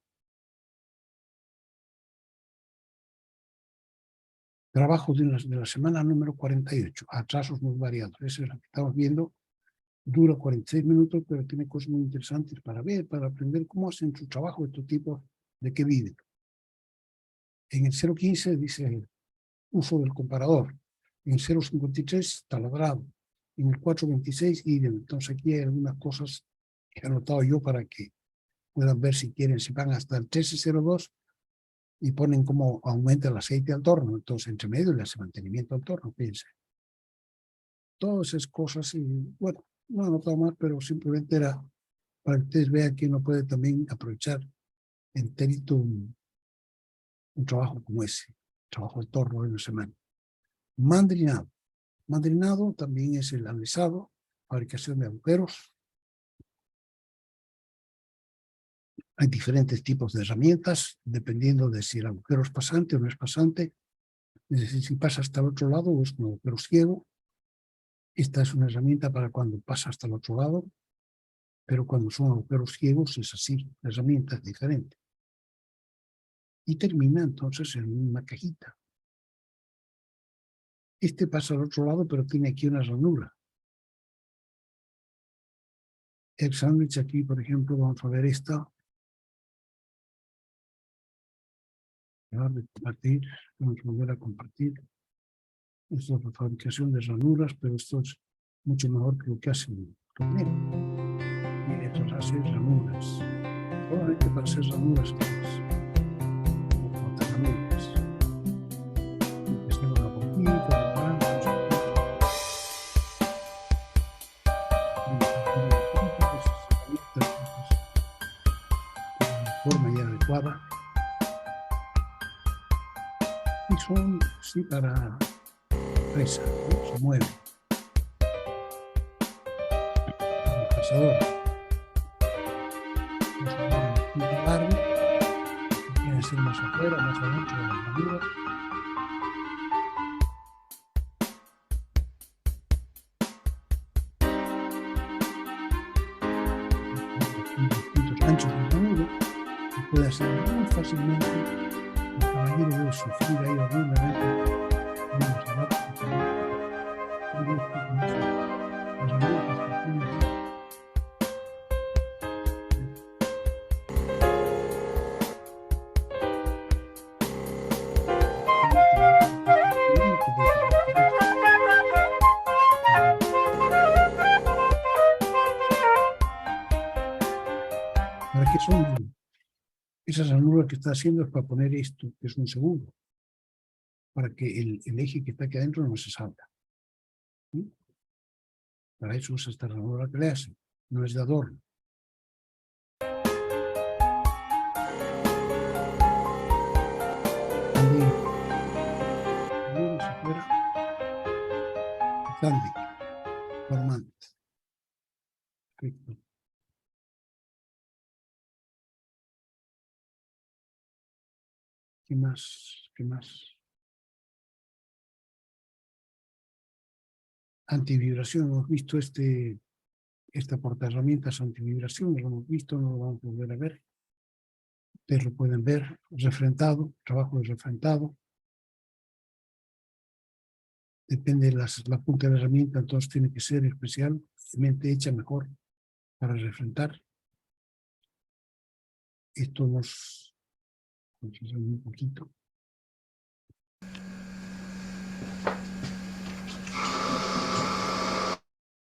S2: trabajo de la semana número 48, atrasos muy variados. Eso es lo que estamos viendo. Dura 46 minutos, pero tiene cosas muy interesantes para ver, para aprender cómo hacen su trabajo estos tipos, de qué viven. En el 0.15 dice uso del comparador. En el 0.53 taladrado. En el 4.26 idem. Entonces aquí hay algunas cosas que he anotado yo para que puedan ver si quieren, si van hasta el 13.02 y ponen cómo aumenta el aceite al torno. Entonces entre medio le hace mantenimiento al torno, piensen. Todas esas cosas, y bueno, no he anotado más, pero simplemente era para que ustedes vean que uno puede también aprovechar enterito un trabajo como ese, trabajo de torno de una semana. Mandrinado. Mandrinado también es el alisado, fabricación de agujeros. Hay diferentes tipos de herramientas, dependiendo de si el agujero es pasante o no es pasante. Es decir, si pasa hasta el otro lado o es un agujero ciego. Esta es una herramienta para cuando pasa hasta el otro lado, pero cuando son agujeros ciegos es así, la herramienta es diferente. Y termina entonces en una cajita. Este pasa al otro lado, pero tiene aquí una ranura. El sándwich aquí, por ejemplo, vamos a ver esta. De compartir, vamos a volver a compartir. Esto es la fabricación de ranuras, pero esto es mucho mejor que lo que hace el tornero. Y esto hace ranuras. Solamente para hacer ranuras, como ranuras. Empezamos a poquito, forma ya adecuada. Y son, sí, para presa, ¿no? Se mueve. El pasador. Un largo, que tiene que ser más afuera, más adentro de la armadura. Puntos anchos de la armadura, se puede hacer muy fácilmente. El caballero debe sufrir ahí horriblemente. Vamos a ver, ¿para qué son? Esas ranuras que está haciendo es para poner esto, que es un seguro, para que el eje que está aquí adentro no se salga. ¿Sí? Para eso usa esta ranura que le hace, no es de adorno. También, si fuera, grande, formante. Perfecto. ¿Qué más? ¿Qué más? Antivibración. Hemos visto esta portaherramientas antivibración, lo hemos visto, no lo vamos a volver a ver. Ustedes lo pueden ver, refrentado, trabajo de refrentado. Depende de la punta de la herramienta, entonces tiene que ser especialmente hecha mejor para refrentar. Esto nos un poquito.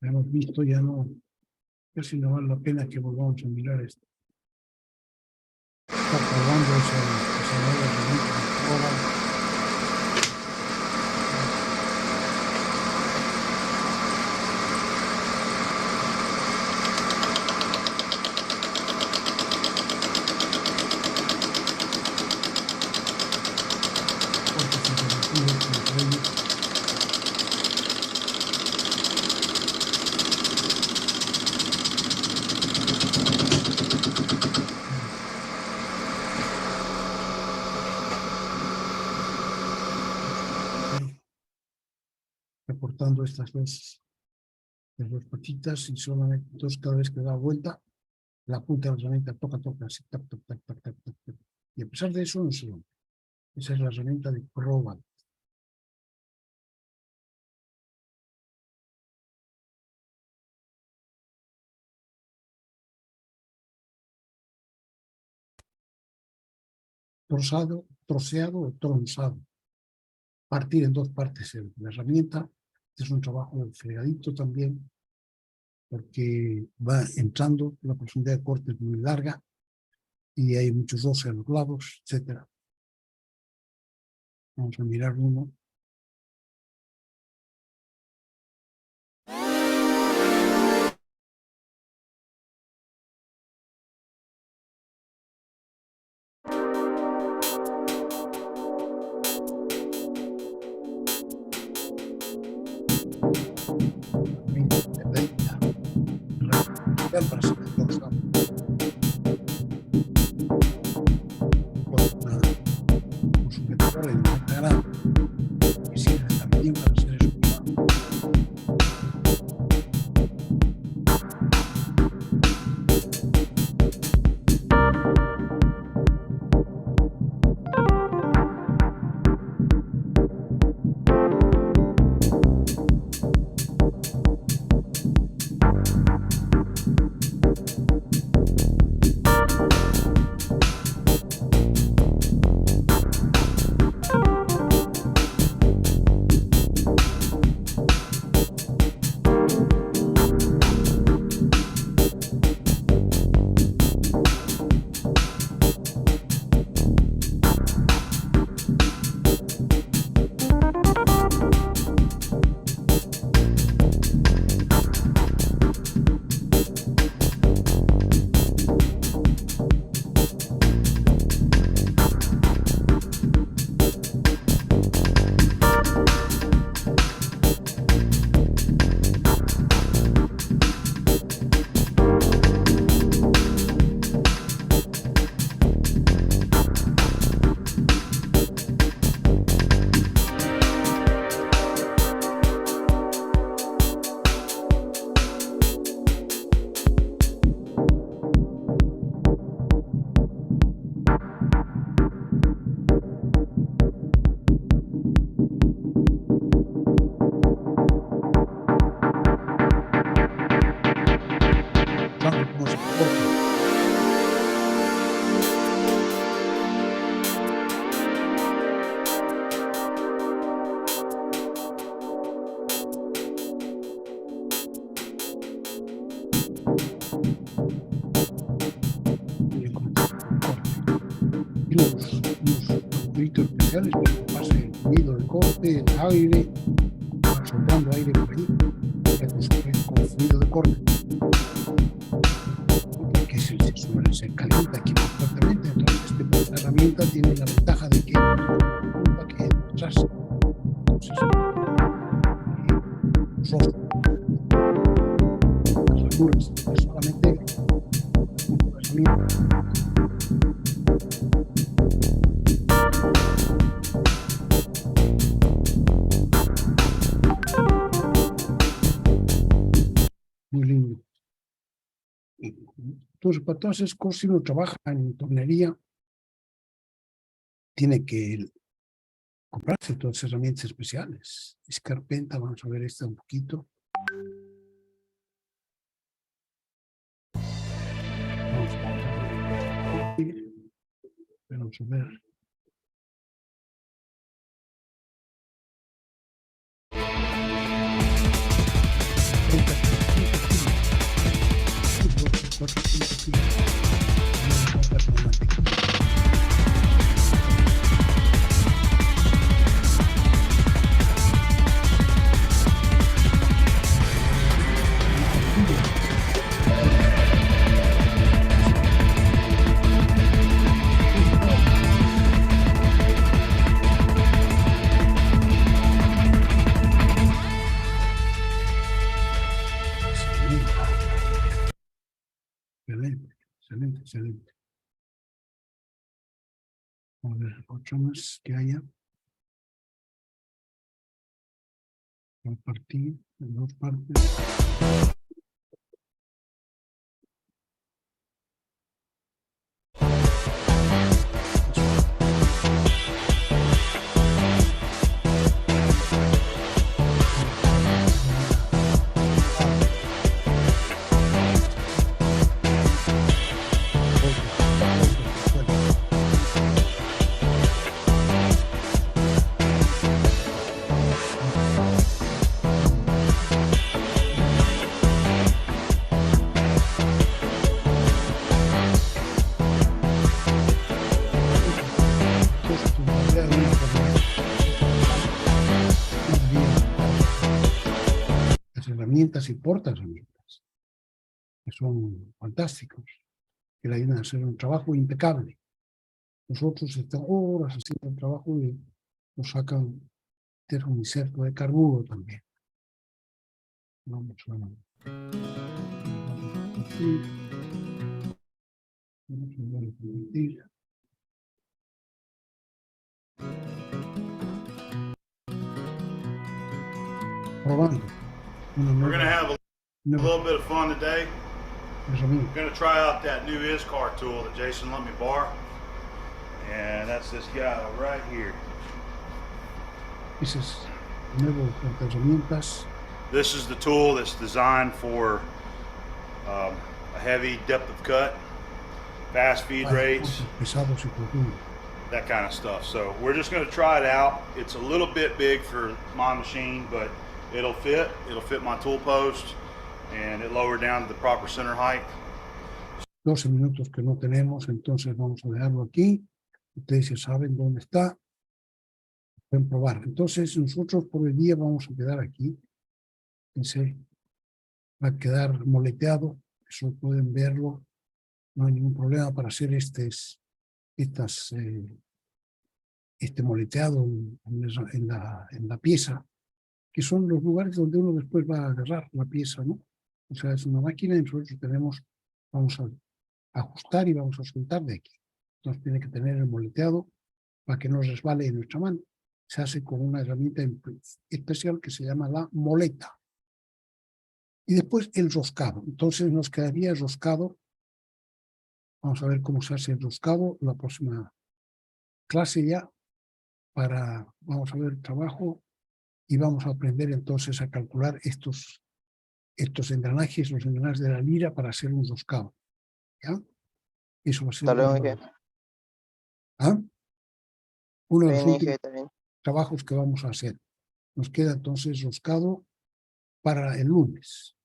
S2: Ya hemos visto, ya no, casi no vale la pena que volvamos a mirar esto. Está probando esa nueva herramienta. Reportando estas las dos patitas y solamente entonces cada vez que da vuelta la punta de la herramienta toca así, tac, tac, tac, tac, tac, tac, tac. Y a pesar de eso no se rompe. Esa es la herramienta de Proval. Troceado o tronzado. Partir en dos partes la herramienta. Este es un trabajo fregadito también, porque va entrando, la profundidad de corte es muy larga y hay muchos roces a los lados, etc. Vamos a mirar uno. especial para hacer los campos. Con su vector en 90 grados, que sirve también para hacer eso. Especiales para que pase el fluido del corte, el aire, va soplando aire por ahí, con fluido de corte, porque se calienta aquí muy fuertemente. Entonces esta herramienta tiene la ventaja de que atrás, entonces las ranuras, es solamente una herramienta. Muy lindo. Entonces, para todas esas cosas, si uno trabaja en tornería, tiene que comprarse todas esas herramientas especiales. Escarpenta, vamos a ver esta un poquito. Vamos a ver. Excelente, excelente. A ver, otro más que haya. Compartir en dos partes. Herramientas y portaherramientas, que son fantásticos, que le ayudan a hacer un trabajo impecable. Nosotros estamos horas haciendo el trabajo y nos sacan un inserto de carburo también. Vamos a aquí. Vamos a volver a permitir. Probando una
S6: We're gonna
S2: nueva,
S6: have a
S2: nueva
S6: little bit of fun today.
S2: herramienta.
S6: We're gonna try out that new ISCAR tool that Jason let me borrow. And that's this guy right here.
S2: Ese es el nuevo de herramientas.
S6: This is the tool that's designed for a heavy depth of cut, fast feed
S2: para
S6: rates,
S2: pesados y profundos.
S6: that kind of stuff. So we're just gonna try it out. It's a little bit big for my machine, but it'll fit. It'll fit my tool post, and it lowered down to the proper center height.
S2: 12 minutos que no tenemos, entonces vamos a dejarlo aquí. Ustedes ya saben dónde está. Pueden probar. Entonces nosotros por el día vamos a quedar aquí. Fíjense, va a quedar moleteado. Eso pueden verlo. No hay ningún problema para hacer este moleteado en la pieza, que son los lugares donde uno después va a agarrar la pieza, ¿no? O sea, es una máquina y nosotros vamos a ajustar y vamos a soltar de aquí. Entonces tiene que tener el moleteado para que no resbale en nuestra mano. Se hace con una herramienta especial que se llama la moleta. Y después el roscado. Entonces nos quedaría el roscado. Vamos a ver cómo se hace el roscado la próxima clase ya. Vamos a ver el trabajo y vamos a aprender entonces a calcular estos engranajes, los engranajes de la lira para hacer un roscado. ¿Ya? Eso va a ser
S7: Hasta luego, jefe.
S2: uno de los
S7: Bien,
S2: últimos
S7: jefe, también.
S2: trabajos que vamos a hacer. Nos queda entonces roscado para el lunes.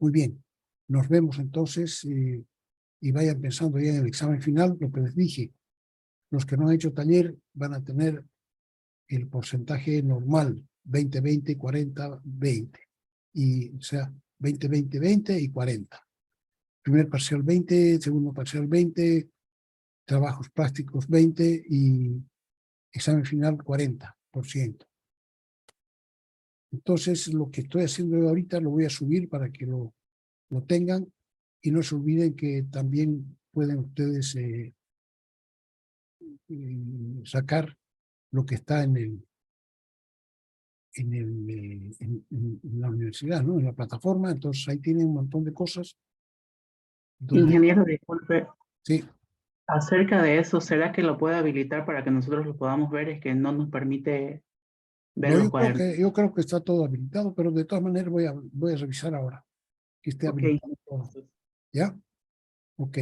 S2: Muy bien, nos vemos entonces y vayan pensando ya en el examen final, lo que les dije. Los que no han hecho taller van a tener el porcentaje normal, 20, 20, 40, 20. Y, o sea, 20, 20, 20 y 40. Primer parcial 20, segundo parcial 20, trabajos prácticos 20 y examen final 40%. Entonces, lo que estoy haciendo ahorita lo voy a subir para que lo tengan y no se olviden que también pueden ustedes sacar lo que está en la universidad, ¿no? En la plataforma. Entonces, ahí tienen un montón de cosas.
S8: Ingeniero, disculpe,
S2: Sí.
S8: acerca de eso, ¿será que lo puede habilitar para que nosotros lo podamos ver? Es que no nos permite ver
S2: No,
S8: los cuadernos.
S2: yo creo que está todo habilitado, pero de todas maneras voy a revisar ahora que esté
S8: Ok.
S2: habilitado todo. ¿Ya? Ok.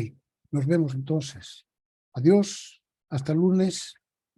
S2: Nos vemos entonces. Adiós. Hasta el lunes.